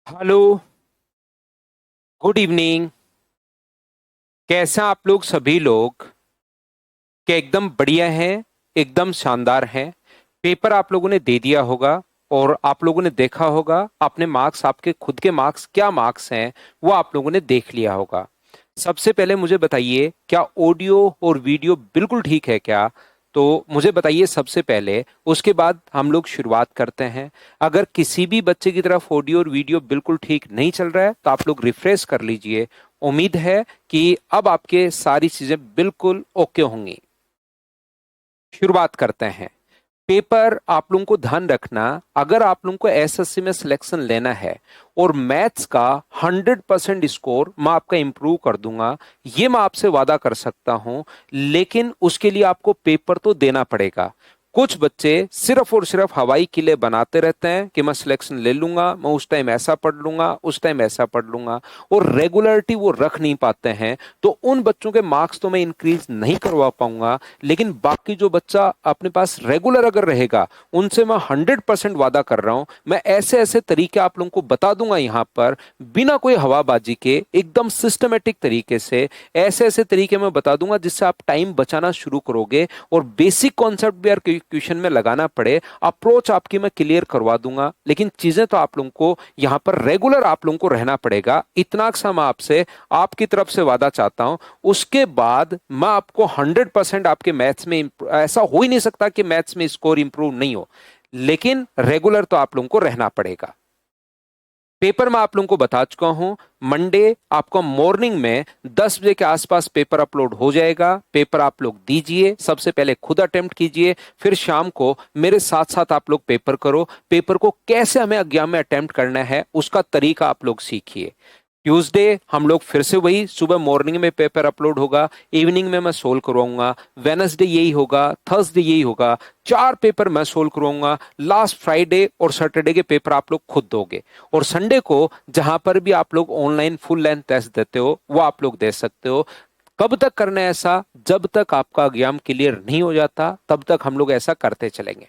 Hello. Good evening. कैसा आप लोग सभी लोग? क्या एकदम बढ़िया हैं? एकदम शानदार हैं। पेपर आप लोगों ने दे दिया होगा और आप लोगों ने देखा होगा अपने मार्क्स, आपके खुद के मार्क्स क्या मार्क्स हैं वो आप लोगों ने देख लिया होगा। सबसे पहले मुझे बताइए, क्या ऑडियो और वीडियो बिल्कुल ठीक है क्या? तो मुझे बताइए सबसे पहले, उसके बाद हम लोग शुरुआत करते हैं। अगर किसी भी बच्चे की तरफ ऑडियो और वीडियो बिल्कुल ठीक नहीं चल रहा है तो आप लोग रिफ्रेश कर लीजिए। उम्मीद है कि अब आपके सारी चीजें बिल्कुल ओके होंगी। शुरुआत करते हैं। पेपर आप लोगों को ध्यान रखना, अगर आप लोगों को एसएससी में सिलेक्शन लेना है और मैथ्स का 100% स्कोर मैं आपका इंप्रूव कर दूंगा, ये मैं आपसे वादा कर सकता हूं। लेकिन उसके लिए आपको पेपर तो देना पड़ेगा। कुछ बच्चे सिर्फ और सिर्फ हवाई किले बनाते रहते हैं कि मैं सिलेक्शन ले लूंगा, मैं उस टाइम ऐसा पढ़ लूंगा, उस टाइम ऐसा पढ़ लूंगा, और रेगुलरिटी वो रख नहीं पाते हैं। तो उन बच्चों के मार्क्स तो मैं इंक्रीज नहीं करवा पाऊंगा। लेकिन बाकी जो बच्चा अपने पास रेगुलर अगर रहेगा, उनसे मैं 100% वादा कर रहा हूं, मैं ऐसे ऐसे तरीके आप लोगों को बता दूंगा यहां पर, बिना कोई हवाबाजी के, एकदम सिस्टमेटिक तरीके से। ऐसे ऐसे तरीके मैं बता दूंगा जिससे आप टाइम बचाना शुरू करोगे और बेसिक कॉन्सेप्ट भी अगर क्वेश्चन में लगाना पड़े, अप्रोच आपकी मैं क्लियर करवा दूंगा। लेकिन चीजें तो आप लोगों को यहां पर रेगुलर आप लोगों को रहना पड़ेगा, इतना सा मैं आपसे आपकी तरफ से वादा चाहता हूं। उसके बाद मैं आपको 100% आपके मैथ्स में ऐसा हो ही नहीं सकता कि मैथ्स में स्कोर इंप्रूव नहीं हो, लेकिन रेगुलर तो आप लोगों को रहना पड़ेगा। पेपर में आप लोगों को बता चुका हूं, मंडे आपको मॉर्निंग में 10 बजे के आसपास पेपर अपलोड हो जाएगा। पेपर आप लोग दीजिए, सबसे पहले खुद अटेम्प्ट कीजिए, फिर शाम को मेरे साथ साथ आप लोग पेपर करो। पेपर को कैसे हमें एग्जाम में अटेम्प्ट करना है उसका तरीका आप लोग सीखिए। ट्यूसडे हम लोग फिर से वही, सुबह मॉर्निंग में पेपर अपलोड होगा, इवनिंग में मैं सोल्व करवाऊंगा। वेनसडे यही होगा, थर्सडे यही होगा। 4 पेपर मैं सोल्व करवाऊंगा। लास्ट फ्राइडे और सैटरडे के पेपर आप लोग खुद दोगे। और संडे को जहां पर भी आप लोग ऑनलाइन फुल लेंथ टेस्ट देते हो वो आप लोग दे सकते हो। कब तक करना है ऐसा? जब तक आपका एग्जाम क्लियर नहीं हो जाता तब तक हम लोग ऐसा करते चलेंगे।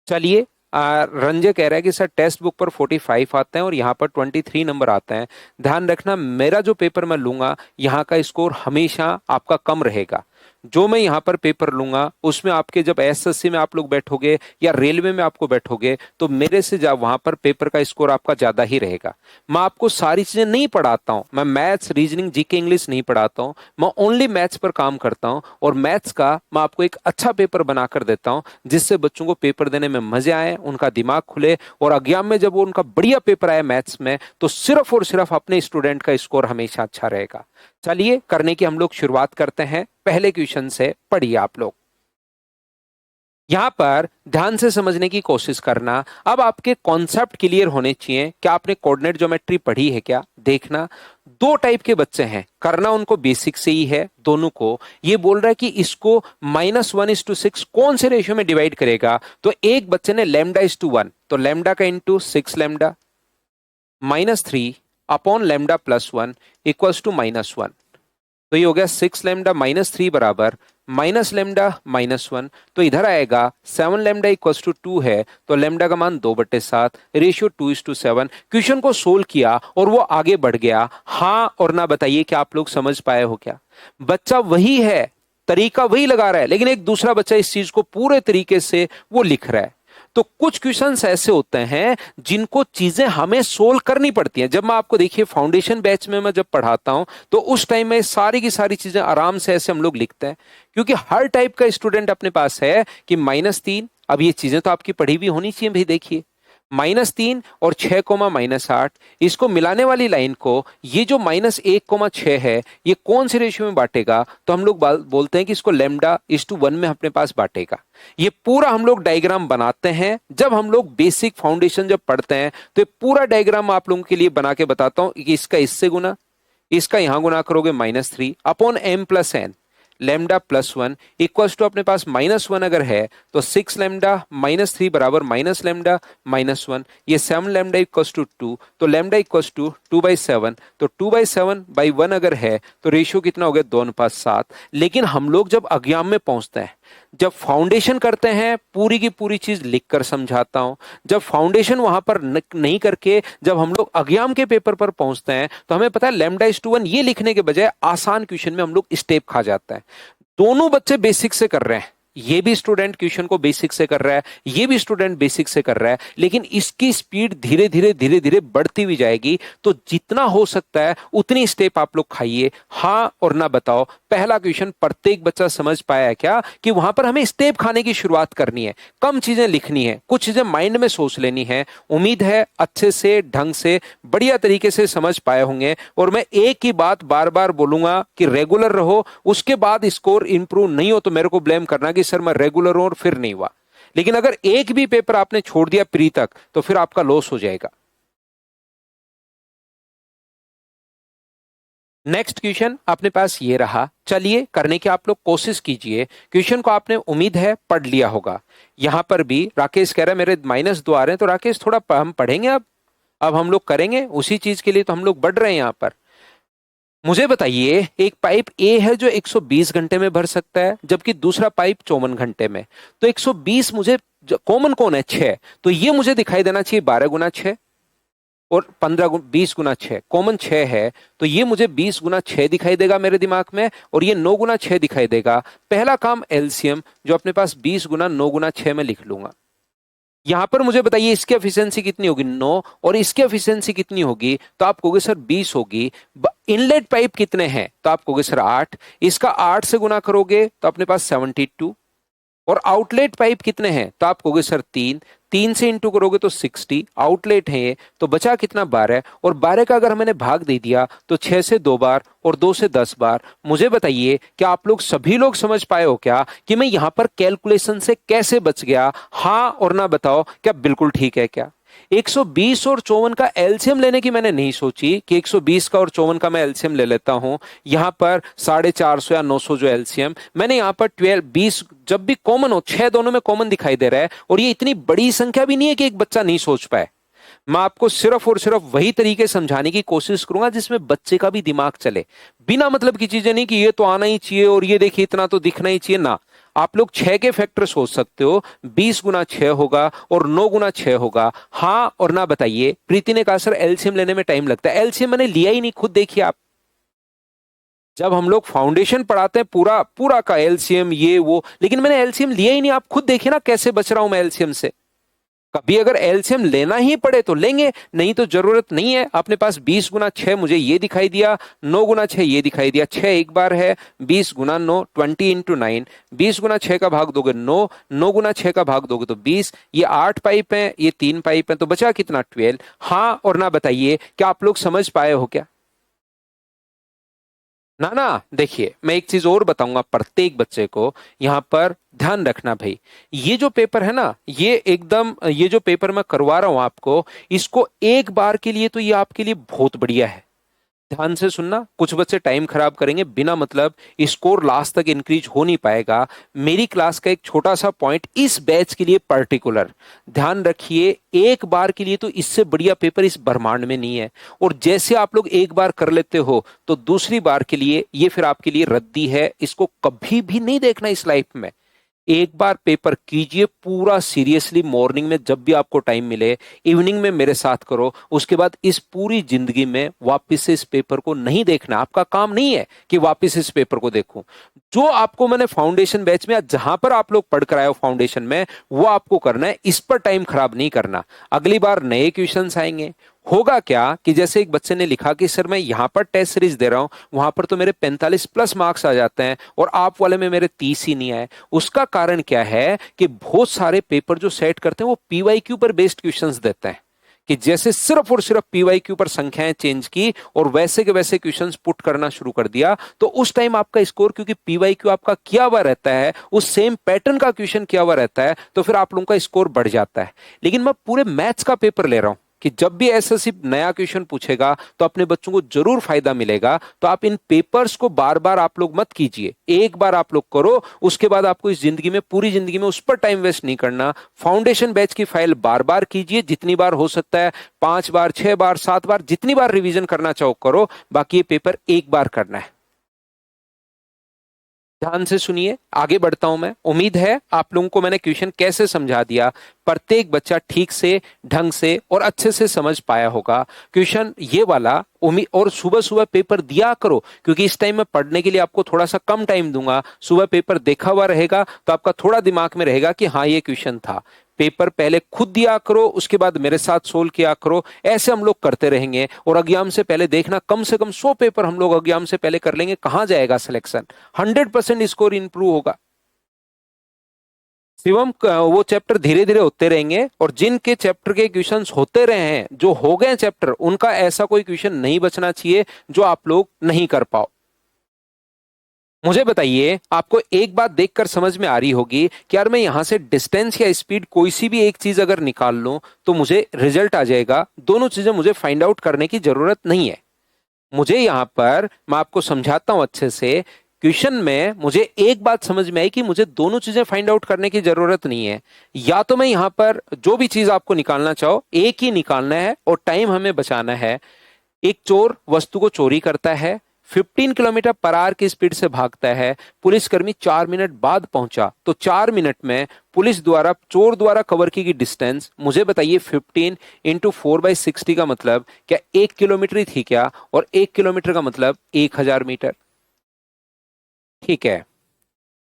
चलिए। रंजय कह रहा है कि सर टेक्स्ट बुक पर 45 आते हैं और यहाँ पर 23 नंबर आते हैं। ध्यान रखना, मेरा जो पेपर मैं लूंगा यहाँ का स्कोर हमेशा आपका कम रहेगा। जो मैं यहाँ पर पेपर लूंगा उसमें आपके, जब एसएससी में आप लोग बैठोगे या रेलवे में आपको बैठोगे, तो मेरे से जा वहां पर पेपर का स्कोर आपका ज्यादा ही रहेगा। मैं आपको सारी चीजें नहीं पढ़ाता हूँ, मैं मैथ्स, रीजनिंग, जीके, इंग्लिश नहीं पढ़ाता हूँ। मैं ओनली मैथ्स पर काम करता हूँ और मैथ्स का मैं आपको एक अच्छा पेपर बनाकर देता हूँ जिससे बच्चों को पेपर देने में मजे आए, उनका दिमाग खुले, और एग्जाम में जब वो उनका बढ़िया पेपर आए मैथ्स में, तो सिर्फ और सिर्फ अपने स्टूडेंट का स्कोर हमेशा अच्छा रहेगा। चलिए करने की हम लोग शुरुआत करते हैं। पहले क्वेश्चन से पढ़िए आप लोग। यहां पर ध्यान से समझने की कोशिश करना। अब आपके कॉन्सेप्ट क्लियर होने चाहिए। क्या आपने कोऑर्डिनेट ज्योमेट्री पढ़ी है क्या? देखना, दो टाइप के बच्चे हैं, करना उनको बेसिक से ही है दोनों को। ये बोल रहा है कि इसको -1:6 कौन से रेशियो में डिवाइड करेगा? तो एक बच्चे ने λ:1, तो लैम्डा का इंटू 6 λ, -3 अपॉन λ+1 इक्वल्स टू -1। तो ये हो गया 6 λ-3 बराबर -λ-1। तो इधर आएगा 7 λ=2 है, तो लैम्डा का मान 2/7, रेशियो 2:7। क्वेश्चन को सोल्व किया और वो आगे बढ़ गया। हाँ और ना बताइए, क्या आप लोग समझ पाए हो क्या? बच्चा वही है, तरीका वही लगा रहा है, लेकिन एक दूसरा बच्चा इस चीज को पूरे तरीके से वो लिख रहा है। तो कुछ क्वेश्चंस ऐसे होते हैं जिनको चीजें हमें सोल्व करनी पड़ती हैं। जब मैं आपको, देखिए, फाउंडेशन बैच में मैं जब पढ़ाता हूं तो उस टाइम में सारी की सारी चीजें आराम से ऐसे हम लोग लिखते हैं, क्योंकि हर टाइप का स्टूडेंट अपने पास है कि -3, अब ये चीजें तो आपकी पढ़ी हुई होनी चाहिए भाई। देखिए, -3 और 6, -8, इसको मिलाने वाली लाइन को, ये जो -1, 6 है, ये कौन से रेशियो में बांटेगा? तो हम लोग बोलते हैं कि इसको λ:1 में अपने पास बांटेगा। ये पूरा हम लोग डायग्राम बनाते हैं जब हम लोग बेसिक फाउंडेशन जब पढ़ते हैं, तो ये पूरा डायग्राम आप लोगों के लिए बना के बताता हूं कि इसका इससे गुना, इसका यहां गुना करोगे -3 अपॉन m+n, λ+1 इक्वल्स टू, अपने पास -1 अगर है तो 6 λ-3 बराबर -λ-1, ये 7 λ=2, तो λ=2/7, तो 2/7/1 अगर है तो रेशियो कितना हो गया? 2:7। लेकिन हम लोग जब एग्जाम में पहुंचते हैं, जब फाउंडेशन करते हैं पूरी की पूरी चीज लिखकर समझाता हूं। जब फाउंडेशन वहां पर नहीं करके जब हम लोग एग्जाम के पेपर पर पहुंचते हैं तो हमें पता है लैम्डा इज टू 1 ये लिखने के बजाय आसान क्वेश्चन में हम लोग स्टेप खा जाता है। दोनों बच्चे बेसिक से कर रहे हैं, ये भी स्टूडेंट क्वेश्चन को बेसिक से कर रहा है, ये भी स्टूडेंट बेसिक से कर रहा है, लेकिन इसकी स्पीड धीरे धीरे बढ़ती हुई जाएगी। तो जितना हो सकता है उतनी स्टेप आप लोग खाइए। हाँ और ना बताओ, पहला क्वेश्चन प्रत्येक बच्चा समझ पाया है क्या कि वहां पर हमें स्टेप खाने की शुरुआत करनी है, कम चीजें लिखनी है, कुछ चीजें माइंड में सोच लेनी है। उम्मीद है अच्छे से ढंग से बढ़िया तरीके से समझ पाए होंगे। और मैं एक ही बात बार बार बोलूंगा कि रेगुलर रहो, उसके बाद स्कोर इंप्रूव नहीं हो तो मेरे को ब्लेम करना कि सर मैं रेगुलर हूं और फिर नहीं हुआ। लेकिन अगर एक भी पेपर आपने छोड़ दिया प्री तक तो फिर आपका लॉस हो जाएगा। नेक्स्ट क्वेश्चन अपने पास ये रहा, चलिए करने की आप लोग कोशिश कीजिए। क्वेश्चन को आपने उम्मीद है पढ़ लिया होगा। यहां पर भी राकेश कह रहा है मेरे -2 आ रहे हैं, तो राकेश थोड़ा हम पढ़ेंगे। अब हम लोग करेंगे उसी चीज के लिए तो हम लोग बढ़ रहे हैं यहां पर। मुझे बताइए, एक पाइप ए है जो 120 घंटे में भर सकता है, जबकि दूसरा पाइप 54 घंटे में। तो 120 मुझे कॉमन कौन है? 6। तो ये मुझे दिखाई देना चाहिए 12 गुना 6 और 20 गुना 6। कॉमन 6 है तो ये मुझे 20 गुना 6 दिखाई देगा मेरे दिमाग में, और ये 9 गुना 6 दिखाई देगा। पहला काम एलसीएम जो अपने पास 20 गुना 9 गुना 6 में लिख लूंगा। यहां पर मुझे बताइए इसकी एफिशिएंसी कितनी होगी? 9। और इसकी एफिशिएंसी कितनी होगी? तो आप कहोगे सर 20 होगी। इनलेट पाइप कितने हैं? तो आप कहोगे सर 8। इसका 8 से गुना करोगे तो अपने पास 72। और आउटलेट पाइप कितने हैं? तो आप कहोगे सर 3। 3 से इंटू करोगे तो 60 आउटलेट है ये। तो बचा कितना? 12। और 12 का अगर मैंने भाग दे दिया तो 6 से 2 बार और 2 से 10 बार। मुझे बताइए क्या आप लोग सभी लोग समझ पाए हो क्या कि मैं यहां पर कैलकुलेशन से कैसे बच गया? हाँ और ना बताओ, क्या बिल्कुल ठीक है क्या? 120 और 54 का एलसीएम लेने की मैंने नहीं सोची कि 120 का और 54 का मैं एलसीएम ले लेता हूं। यहां पर 450 या 900 जो एलसीएम मैंने यहां पर 12 20 जब भी कॉमन हो, 6 दोनों में कॉमन दिखाई दे रहा है। और ये इतनी बड़ी संख्या भी नहीं है कि एक बच्चा नहीं सोच पाए। मैं आपको सिर्फ और सिर्फ वही तरीके समझाने की कोशिश करूंगा जिसमें बच्चे का भी दिमाग चले, बिना मतलब की चीजें नहीं कि ये तो आना ही चाहिए और ये देखिए इतना तो दिखना ही चाहिए ना। आप लोग 6 के फैक्टर सोच सकते हो, 20 गुना 6 होगा और 9 गुना 6 होगा। हाँ और ना बताइए। प्रीति ने कहा सर एलसीएम लेने में टाइम लगता है। एलसीएम मैंने लिया ही नहीं, खुद देखिए आप। जब हम लोग फाउंडेशन पढ़ाते हैं पूरा पूरा का एलसीएम ये वो, लेकिन मैंने एलसीएम लिया ही नहीं। आप खुद देखिए ना कैसे बच रहा हूं मैं एलसीएम से। कभी अगर एलसीएम लेना ही पड़े तो लेंगे, नहीं तो जरूरत नहीं है। अपने पास 20 गुना 6 मुझे ये दिखाई दिया, 9 गुना 6 ये दिखाई दिया। 6 एक बार है, 20 गुना 9 20 इंटू 9। 20 गुना 6 का भाग दोगे 9, 9 गुना 6 का भाग दोगे तो 20। ये 8 पाइप हैं, ये 3 पाइप हैं, तो बचा कितना? 12। हाँ और ना बताइए क्या आप लोग समझ पाए हो क्या? ना ना, देखिए मैं एक चीज और बताऊंगा प्रत्येक बच्चे को, यहां पर ध्यान रखना भाई। ये जो पेपर है ना, ये एकदम ये जो पेपर मैं करवा रहा हूं आपको, इसको एक बार के लिए तो ये आपके लिए बहुत बढ़िया है। ध्यान से सुनना, कुछ बच्चे टाइम खराब करेंगे बिना मतलब, स्कोर लास्ट तक इंक्रीज हो नहीं पाएगा। मेरी क्लास का एक छोटा सा पॉइंट इस बैच के लिए पर्टिकुलर ध्यान रखिए, एक बार के लिए तो इससे बढ़िया पेपर इस ब्रह्मांड में नहीं है। और जैसे आप लोग एक बार कर लेते हो तो दूसरी बार के लिए ये फिर आपके लिए रद्दी है, इसको कभी भी नहीं देखना इस लाइफ में। एक बार पेपर कीजिए पूरा सीरियसली, मॉर्निंग में जब भी आपको टाइम मिले, इवनिंग में मेरे साथ करो। उसके बाद इस पूरी जिंदगी में वापस से इस पेपर को नहीं देखना। आपका काम नहीं है कि वापस इस पेपर को देखूं। जो आपको मैंने फाउंडेशन बैच में, जहां पर आप लोग पढ़ कर आए हो फाउंडेशन में, वो आपको करना है। इस पर टाइम खराब नहीं करना। अगली बार नए क्वेश्चंस आएंगे। होगा क्या कि जैसे एक बच्चे ने लिखा कि सर मैं यहां पर टेस्ट सीरीज दे रहा हूं, वहां पर तो मेरे 45 प्लस मार्क्स आ जाते हैं और आप वाले में मेरे 30 ही नहीं आए। उसका कारण क्या है कि बहुत सारे पेपर जो सेट करते हैं वो पीवाईक्यू पर बेस्ड क्वेश्चंस देते हैं, कि जैसे सिर्फ और सिर्फ पीवाईक्यू पर संख्याएं चेंज की और वैसे के वैसे क्वेश्चंस पुट करना शुरू कर दिया, तो उस टाइम आपका स्कोर, क्योंकि पीवाईक्यू आपका किया हुआ रहता है, उस सेम पैटर्न का क्वेश्चन किया हुआ रहता है, तो फिर आप लोगों का स्कोर बढ़ जाता है। लेकिन मैं पूरे मैथ्स का पेपर ले रहा हूं कि जब भी एसएससी नया क्वेश्चन पूछेगा तो अपने बच्चों को जरूर फायदा मिलेगा। तो आप इन पेपर्स को बार बार आप लोग मत कीजिए, एक बार आप लोग करो, उसके बाद आपको इस जिंदगी में, पूरी जिंदगी में उस पर टाइम वेस्ट नहीं करना। फाउंडेशन बैच की फाइल बार बार कीजिए, जितनी बार हो सकता है, 5 बार 6 बार 7 बार, जितनी बार रिवीजन करना चाहो करो। बाकी ये पेपर एक बार करना है। ध्यान से सुनिए, आगे बढ़ता हूं मैं। उम्मीद है आप लोगों को मैंने क्वेश्चन कैसे समझा दिया, प्रत्येक बच्चा ठीक से, ढंग से और अच्छे से समझ पाया होगा क्वेश्चन ये वाला। उम्मीद, और सुबह सुबह पेपर दिया करो, क्योंकि इस टाइम मैं पढ़ने के लिए आपको थोड़ा सा कम टाइम दूंगा। सुबह पेपर देखा हुआ रहेगा तो आपका थोड़ा दिमाग में रहेगा कि हाँ ये क्वेश्चन था। पेपर पहले खुद दिया करो, उसके बाद मेरे साथ सोल्व किया करो। ऐसे हम लोग करते रहेंगे, और एग्जाम से पहले देखना कम से कम 100 पेपर हम लोग एग्जाम से पहले कर लेंगे। कहां जाएगा सिलेक्शन, 100% स्कोर इंप्रूव होगा। शिवम वो चैप्टर धीरे धीरे होते रहेंगे, और जिनके चैप्टर के क्वेश्चंस होते रहे हैं, जो हो गए चैप्टर, उनका ऐसा कोई क्वेश्चन नहीं बचना चाहिए जो आप लोग नहीं कर पाओ। मुझे बताइए, आपको एक बात देखकर समझ में आ रही होगी कि यार मैं यहां से डिस्टेंस या स्पीड कोई सी भी एक चीज अगर निकाल लूं तो मुझे रिजल्ट आ जाएगा। दोनों चीजें मुझे फाइंड आउट करने की जरूरत नहीं है। मुझे यहां पर, मैं आपको समझाता हूं अच्छे से। क्वेश्चन में मुझे एक बात समझ में आई कि मुझे दोनों चीजें फाइंड आउट करने की जरूरत नहीं है। या तो मैं यहां पर जो भी चीज आपको निकालना चाहो एक ही निकालना है और टाइम हमें बचाना है। एक चोर वस्तु को चोरी करता है, 15 किलोमीटर पर आवर की स्पीड से भागता है। पुलिसकर्मी 4 मिनट बाद पहुंचा, तो 4 मिनट में पुलिस द्वारा, चोर द्वारा कवर की गई डिस्टेंस मुझे बताइए। 15 इंटू 4/60 का मतलब क्या 1 किलोमीटर ही थी क्या? और 1 किलोमीटर का मतलब 1000 मीटर। ठीक है।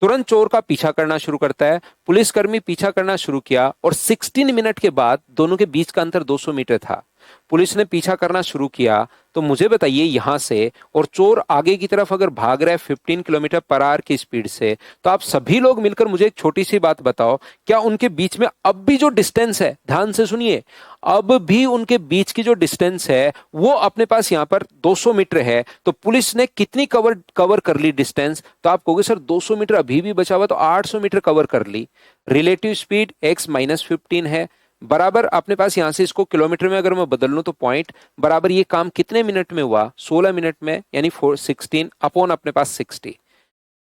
तुरंत चोर का पीछा करना शुरू करता है। पुलिसकर्मी पीछा करना शुरू किया, और 16 मिनट के बाद दोनों के बीच का अंतर 200 मीटर था। पुलिस ने पीछा करना शुरू किया, तो मुझे बताइए यहां से, और चोर आगे की तरफ अगर भाग रहा है 15 किलोमीटर पर आवर की स्पीड से, तो आप सभी लोग मिलकर मुझे एक छोटी सी बात बताओ, क्या उनके बीच में अब भी जो डिस्टेंस है, ध्यान से सुनिए, अब भी उनके बीच की जो डिस्टेंस है वो अपने पास यहां पर 200 मीटर है। तो पुलिस ने कितनी कवर कवर कर ली डिस्टेंस? तो आप कहोगे सर 200 मीटर अभी भी बचा हुआ, तो 800 मीटर कवर कर ली। रिलेटिव स्पीड x-15 है, बराबर अपने पास यहां से इसको किलोमीटर में अगर मैं बदल लूं तो पॉइंट बराबर, ये काम कितने मिनट में हुआ? 16 मिनट में, यानी 16 अपॉन अपने पास 60,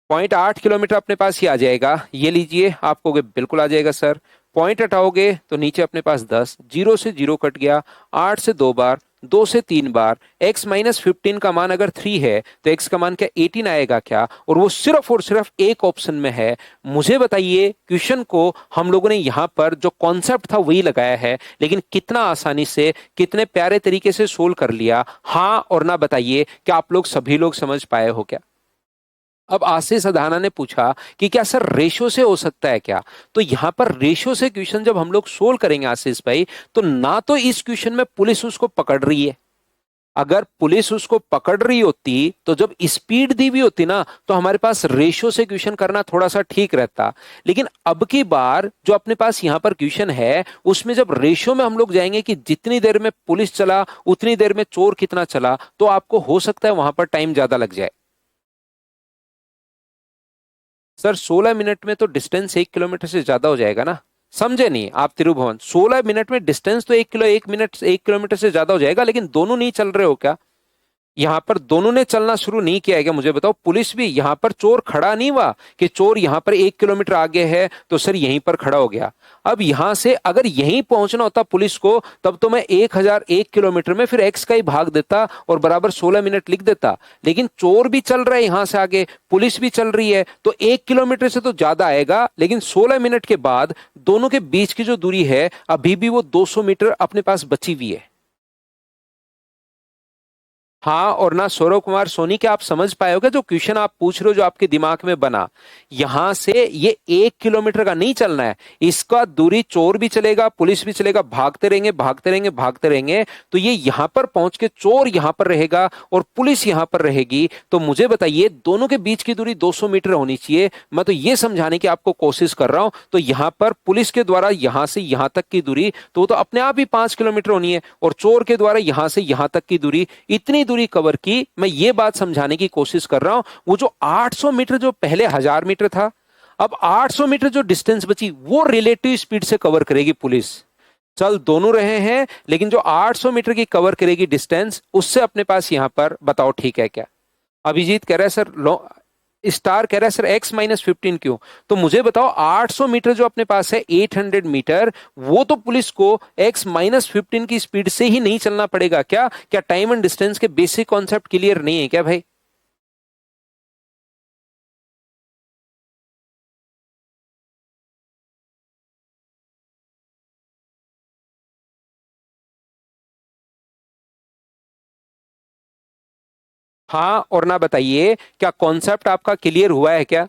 0.8 किलोमीटर अपने पास ही आ जाएगा। ये लीजिए, आप कहोगे बिल्कुल आ जाएगा सर। पॉइंट हटाओगे तो नीचे अपने पास 10, जीरो से जीरो कट गया, 8 से 2 बार, 2 से 3 बार। x-15 का मान अगर 3 है तो x का मान क्या 18 आएगा क्या? और वो सिर्फ और सिर्फ एक ऑप्शन में है। मुझे बताइए, क्वेश्चन को हम लोगों ने यहां पर जो कॉन्सेप्ट था वही लगाया है, लेकिन कितना आसानी से, कितने प्यारे तरीके से सोल्व कर लिया। हाँ और ना बताइए, क्या आप लोग सभी लोग समझ पाए हो क्या? अब आशीष अधाना ने पूछा कि क्या सर रेशो से हो सकता है क्या? तो यहां पर रेशो से क्वेश्चन जब हम लोग सोल्व करेंगे आशीष भाई, तो ना तो इस क्वेश्चन में पुलिस उसको पकड़ रही है। अगर पुलिस उसको पकड़ रही होती तो जब स्पीड दी हुई होती ना, तो हमारे पास रेशो से क्वेश्चन करना थोड़ा सा ठीक रहता। लेकिन अब की बार जो अपने पास यहां पर क्वेश्चन है, उसमें जब रेशो में हम लोग जाएंगे कि जितनी देर में पुलिस चला उतनी देर में चोर कितना चला, तो आपको हो सकता है वहां पर टाइम ज्यादा लग जाए। सर 16 मिनट में तो डिस्टेंस 1 किलोमीटर से ज्यादा हो जाएगा ना। समझे नहीं आप त्रिभुवन? 16 मिनट में डिस्टेंस तो 1 मिनट 1 किलोमीटर से ज्यादा हो जाएगा, लेकिन दोनों नहीं चल रहे हो क्या? यहां पर दोनों ने चलना शुरू नहीं किया है क्या? मुझे बताओ। पुलिस भी यहां पर, चोर खड़ा नहीं हुआ कि चोर यहां पर 1 किलोमीटर आगे है तो सर यहीं पर खड़ा हो गया। अब यहां से अगर यहीं पहुंचना होता पुलिस को, तब तो मैं 1001 किलोमीटर में फिर एक्स का ही भाग देता और बराबर 16 मिनट लिख देता। लेकिन चोर भी चल रहा है यहां से आगे, पुलिस भी चल रही है, तो 1 किलोमीटर से तो ज्यादा आएगा, लेकिन 16 मिनट के बाद दोनों के बीच की जो दूरी है अभी भी वो 200 मीटर अपने पास बची हुई है। हाँ और ना सौरव कुमार सोनी, क्या आप समझ पाए होगे जो क्वेश्चन आप पूछ रहे हो, जो आपके दिमाग में बना? यहां से ये 1 किलोमीटर का नहीं चलना है, इसका दूरी चोर भी चलेगा पुलिस भी चलेगा, भागते रहेंगे भागते रहेंगे भागते रहेंगे, तो ये यहां पर पहुंच के चोर यहां पर रहेगा और पुलिस यहां पर रहेगी। तो मुझे बताइए, दोनों के बीच की दूरी 200 मीटर होनी चाहिए। मैं तो ये समझाने की आपको कोशिश कर रहा हूं। तो यहां पर पुलिस के द्वारा यहां से यहां तक की दूरी तो अपने आप ही 5 किलोमीटर होनी है, और चोर के द्वारा यहां से यहां तक की दूरी, इतनी दूरी कवर की। मैं ये बात समझाने की कोशिश कर रहा हूं। वो जो 800 मीटर, जो पहले 1000 मीटर था, अब 800 मीटर जो डिस्टेंस बची वो रिलेटिव स्पीड से कवर करेगी पुलिस। चल दोनों रहे हैं, लेकिन जो 800 मीटर की कवर करेगी डिस्टेंस, उससे अपने पास यहां पर बताओ ठीक है क्या? अभिजीत कह रहा है सर, स्टार कह रहा है सर x-15 क्यों? तो मुझे बताओ, 800 मीटर जो अपने पास है, 800 मीटर, वो तो पुलिस को x-15 की स्पीड से ही नहीं चलना पड़ेगा क्या? क्या टाइम एंड डिस्टेंस के बेसिक कॉन्सेप्ट क्लियर नहीं है क्या भाई? हाँ और ना बताइए, क्या कॉन्सेप्ट आपका क्लियर हुआ है क्या?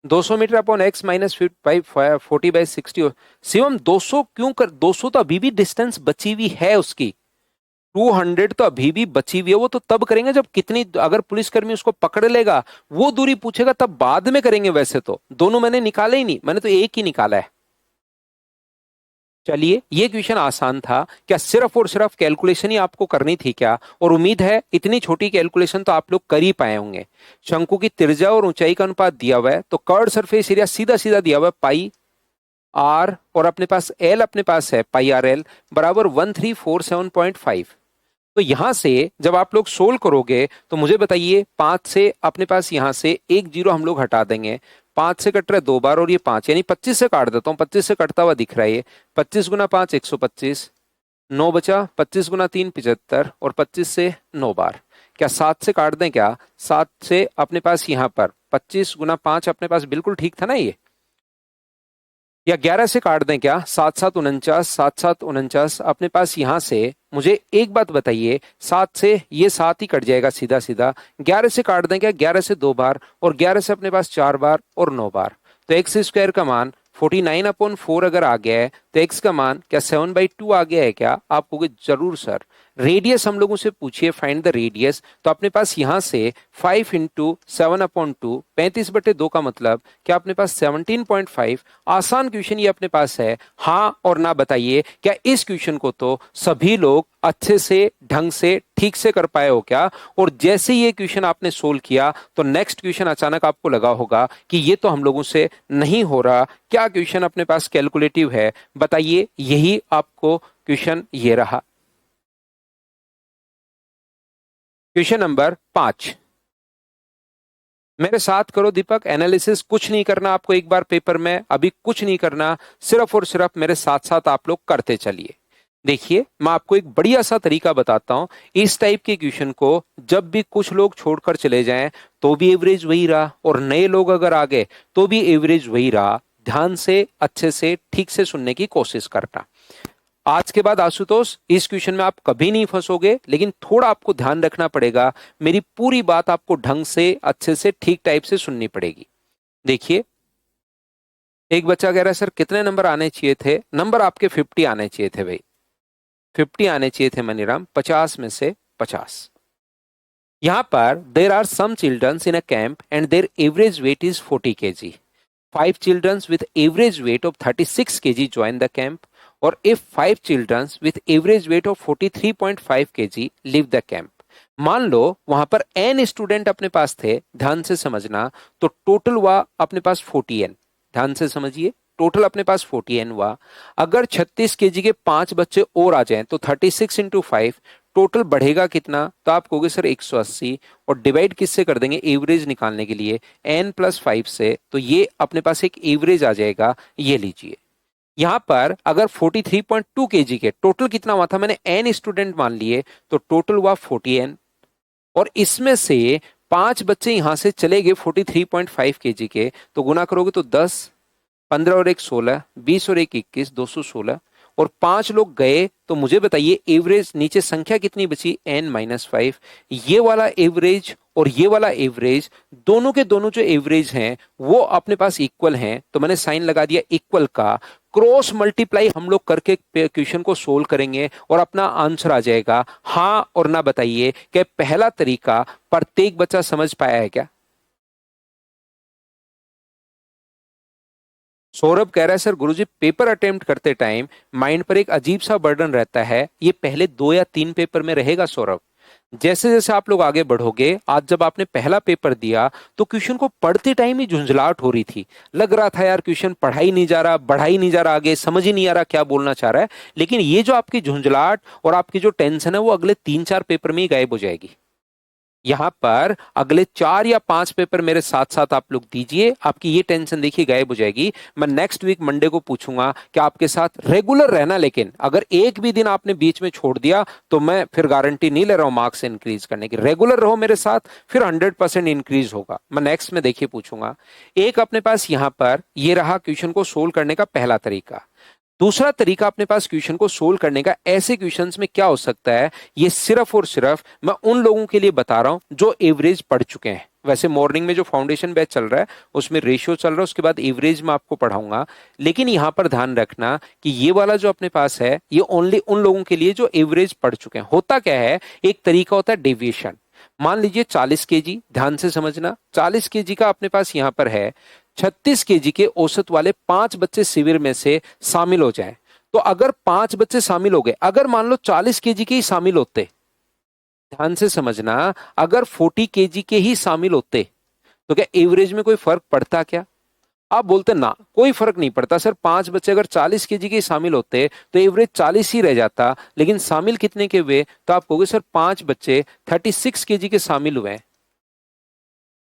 (200 meter upon x minus 40/60). Shivam 200 क्यों कर, 200 तो अभी भी डिस्टेंस बची हुई है उसकी। 200 तो अभी भी बची हुई है, वो तो तब करेंगे जब कितनी, अगर पुलिसकर्मी उसको पकड़ लेगा, वो दूरी पूछेगा तब बाद में करेंगे। वैसे तो दोनों मैंने निकाले ही नहीं, मैंने तो एक ही निकाला है। चलिए, ये क्वेश्चन आसान था क्या? सिर्फ और सिर्फ कैलकुलेशन ही आपको करनी थी क्या? और उम्मीद है इतनी छोटी कैलकुलेशन तो आप लोग कर ही पाए होंगे। शंकु की त्रिज्या और ऊंचाई का अनुपात दिया हुआ है, तो कर्व सरफेस एरिया सीधा सीधा दिया हुआ है पाई आर, और अपने पास एल, अपने पास है पाई आर एल बराबर 1347.5। तो यहां से जब आप लोग सोल्व करोगे तो मुझे बताइए, 5 से अपने पास यहां से एक जीरो हम लोग हटा देंगे। 5 से कट रहा है 2 बार, और ये 5 यानी 25 से काट देता हूं, 25 से कटता हुआ दिख रहा है ये। 25 × 5 125, 9 बचा, 25 × 3 75, और 25 से 9 बार। क्या 7 से काट दें क्या? 7 से अपने पास यहां पर 25 × 5 अपने पास बिल्कुल ठीक था ना ये? या 11 से काट दें क्या? 7 7 49, 7 7 49 अपने पास यहां से। मुझे एक बात बताइए, 7 से ये 7 ही कट जाएगा सीधा सीधा। 11 से काट दें क्या? 11 से 2 बार, और 11 से अपने पास 4 बार और 9 बार। तो एक्स स्क्वायर का मान 49/4 अगर आ गया है, तो एक्स का मान क्या 7/2 आ गया है क्या? आप कहोगे जरूर सर। रेडियस हम लोगों से पूछिए, फाइंड द रेडियस। तो अपने पास यहां से 5 × 7/2, 35/2 का मतलब क्या अपने पास 17.5। आसान क्वेश्चन ये अपने पास है। हाँ और ना बताइए, क्या इस क्वेश्चन को तो सभी लोग अच्छे से, ढंग से, ठीक से कर पाए हो क्या? और जैसे ये क्वेश्चन आपने सोल्व किया तो नेक्स्ट क्वेश्चन अचानक आपको लगा होगा कि ये तो हम लोगों से नहीं हो रहा, क्या क्वेश्चन अपने पास कैलकुलेटिव है? बताइए, यही आपको क्वेश्चन ये रहा। क्वेश्चन नंबर 5, मेरे साथ करो दीपक। एनालिसिस कुछ नहीं करना आपको एक बार पेपर में, अभी कुछ नहीं करना, सिर्फ और सिर्फ मेरे साथ साथ आप लोग करते चलिए। देखिए, मैं आपको एक बढ़िया सा तरीका बताता हूं। इस टाइप के क्वेश्चन को जब भी कुछ लोग छोड़कर चले जाएं तो भी एवरेज वही रहा, और नए लोग अगर आ गए तो भी एवरेज वही रहा। ध्यान से, अच्छे से, ठीक से सुनने की कोशिश करना। आज के बाद आशुतोष, इस क्वेश्चन में आप कभी नहीं फंसोगे, लेकिन थोड़ा आपको ध्यान रखना पड़ेगा। मेरी पूरी बात आपको ढंग से, अच्छे से, ठीक टाइप से सुननी पड़ेगी। देखिए, एक बच्चा कह रहा है सर कितने नंबर आने चाहिए थे? नंबर आपके 50 आने चाहिए थे भाई, 50 आने चाहिए थे मनीराम, 50 में से 50। यहां पर there are some childrens in a camp and their average weight is 40 kg. 5 children with average weight of 36 kg join the camp, or if 5 children with average weight of 43.5 kg leave the camp. मान लो वहां पर n student अपने पास थे, ध्यान से समझना। तो total हुआ अपने पास 40n, ध्यान से समझिए, टोटल अपने पास 40n हुआ। अगर 36 केजी के 5 बच्चे और आ जाएं तो 36 × 5 टोटल बढ़ेगा कितना? तो आप कहोगे सर 180, और डिवाइड किससे कर देंगे एवरेज निकालने के लिए? n+5 से। तो ये अपने पास एक एवरेज आ जाएगा, ये लीजिए। यहां पर अगर 43.2 केजी के टोटल कितना हुआ था, मैंने n स्टूडेंट मान लिए, तो टोटल हुआ 40n, और इसमें से 5 बच्चे यहां से चले गए 43.5 केजी के, तो गुना करोगे तो 10, 15 और 1 16, 20 और 1 21, 216, और 5 लोग गए। तो मुझे बताइए एवरेज नीचे संख्या कितनी बची? n-5। ये वाला एवरेज और ये वाला एवरेज, दोनों के दोनों जो एवरेज हैं वो अपने पास इक्वल हैं, तो मैंने साइन लगा दिया इक्वल का। क्रॉस मल्टीप्लाई हम लोग करके क्वेश्चन को सोल्व करेंगे और अपना आंसर आ जाएगा। हाँ और ना बताइए, कि पहला तरीका प्रत्येक बच्चा समझ पाया है क्या? सौरभ कह रहा है सर गुरुजी पेपर अटेम्प्ट करते टाइम माइंड पर एक अजीब सा बर्डन रहता है, ये पहले 2 या 3 पेपर में रहेगा सौरभ। जैसे जैसे आप लोग आगे बढ़ोगे, आज जब आपने पहला पेपर दिया तो क्वेश्चन को पढ़ते टाइम ही झुंझलाहट हो रही थी, लग रहा था यार क्वेश्चन पढ़ा ही नहीं जा रहा, बढ़ा ही नहीं जा रहा, आगे समझ ही नहीं आ रहा क्या बोलना चाह रहा है। लेकिन ये जो आपकी झुंझलाहट और आपकी जो टेंशन है वो अगले 3 4 पेपर में ही गायब हो जाएगी। यहां पर अगले 4 या 5 पेपर मेरे साथ साथ आप लोग दीजिए, आपकी ये टेंशन देखिए गायब हो जाएगी। मैं नेक्स्ट वीक मंडे को पूछूंगा कि आपके साथ रेगुलर रहना, लेकिन अगर एक भी दिन आपने बीच में छोड़ दिया तो मैं फिर गारंटी नहीं ले रहा हूं मार्क्स इंक्रीज करने की। रेगुलर रहो मेरे साथ, फिर 100% इंक्रीज होगा। मैं नेक्स्ट में देखिए पूछूंगा। एक अपने पास यहां पर ये रहा क्वेश्चन को सोल्व करने का पहला तरीका। दूसरा तरीका अपने पास क्वेश्चन को सोल्व करने का ऐसे क्वेश्चंस में क्या हो सकता है, ये सिर्फ और सिर्फ मैं उन लोगों के लिए बता रहा हूं जो एवरेज पढ़ चुके हैं। वैसे मॉर्निंग में जो फाउंडेशन बैच चल रहा है उसमें रेशियो चल रहा है, उसके बाद एवरेज में आपको पढ़ाऊंगा। लेकिन यहां पर ध्यान रखना कि ये वाला जो अपने पास है ये ओनली उन लोगों के लिए जो एवरेज पढ़ चुके हैं। होता क्या है, एक तरीका होता है डेविएशन। मान लीजिए 40 केजी, ध्यान से समझना, 40 केजी का अपने पास यहां पर है, 36 केजी के औसत वाले 5 बच्चे शिविर में से शामिल हो जाएं। तो अगर 5 बच्चे शामिल हो गए, अगर मान लो 40 केजी के ही शामिल होते, ध्यान से समझना, अगर 40 केजी के ही शामिल होते तो क्या एवरेज में कोई फर्क पड़ता क्या? आप बोलते ना, कोई फर्क नहीं पड़ता सर, 5 बच्चे अगर 40 केजी के शामिल होते तो एवरेज 40 ही रह जाता, लेकिन शामिल कितने के हुए? तो आप कहोगे सर 5 बच्चे 36 केजी के शामिल हुए।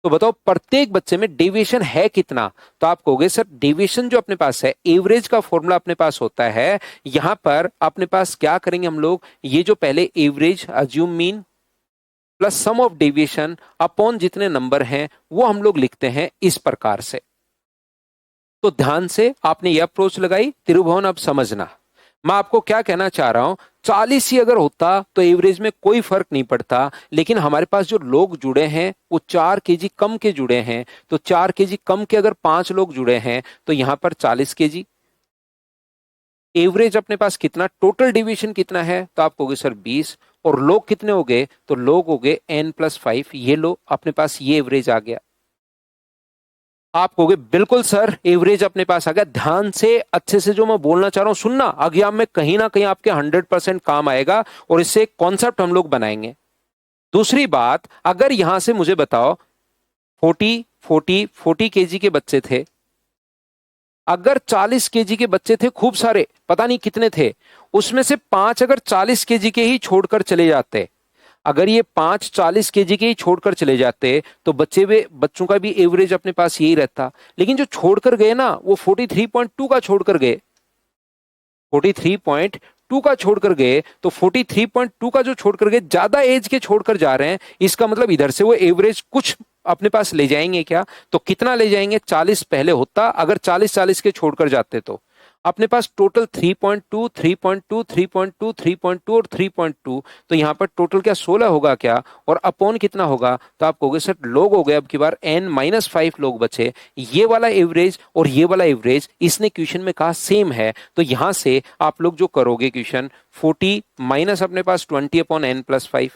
तो बताओ प्रत्येक बच्चे में डेविएशन है कितना? तो आप कहोगे सर डेविएशन जो अपने पास है, एवरेज का फॉर्मूला अपने पास होता है, यहां पर अपने पास क्या करेंगे हम लोग, ये जो पहले average assume mean plus sum of deviation upon जितने नंबर हैं वो हम लोग लिखते हैं इस प्रकार से। तो ध्यान से आपने ये अप्रोच लगाई त्रिभुवन। अब समझना मैं आपको क्या कहना चाह रहा हूं, 40 ही अगर होता तो एवरेज में कोई फर्क नहीं पड़ता, लेकिन हमारे पास जो लोग जुड़े हैं वो 4 केजी कम के जुड़े हैं। तो 4 केजी कम के अगर 5 लोग जुड़े हैं तो यहां पर 40 केजी एवरेज अपने पास कितना, टोटल डिवीजन कितना है? तो आप कहोगे सर 20, और लोग कितने हो गए? तो लोग हो गए n+5। ये लो अपने पास ये एवरेज आ गया। आप कहोगे बिल्कुल सर एवरेज अपने पास आ गया। ध्यान से अच्छे से जो मैं बोलना चाह रहा हूं सुनना, एग्जाम में कहीं ना कहीं आपके 100% काम आएगा और इससे एक कॉन्सेप्ट हम लोग बनाएंगे। दूसरी बात, अगर यहां से मुझे बताओ 40 केजी के बच्चे थे, अगर 40 केजी के बच्चे थे, खूब सारे, पता नहीं कितने थे, उसमें से 5 अगर 40 केजी के ही छोड़कर चले जाते, अगर ये 5 40 केजी के ही छोड़कर चले जाते तो बच्चों का भी एवरेज अपने पास यही रहता। लेकिन जो छोड़कर गए ना वो 43.2 का छोड़कर गए, 43.2 का छोड़कर गए। तो 43.2 का जो छोड़कर गए, ज्यादा एज के छोड़कर जा रहे हैं, इसका मतलब इधर से वो एवरेज कुछ अपने पास ले जाएंगे क्या? तो कितना ले जाएंगे? 40 पहले होता, अगर 40 के छोड़कर जाते तो अपने पास टोटल 3.2 3.2 3.2 3.2 और 3.2। तो यहां पर टोटल क्या 16 होगा क्या? और अपॉन कितना होगा? तो आप कहोगे सर लोग हो गए, अब की बार n-5 लोग बचे। ये वाला एवरेज और ये वाला एवरेज इसने क्वेश्चन में कहा सेम है। तो यहां से आप लोग जो करोगे क्वेश्चन, 40 माइनस अपने पास 20 upon n+5,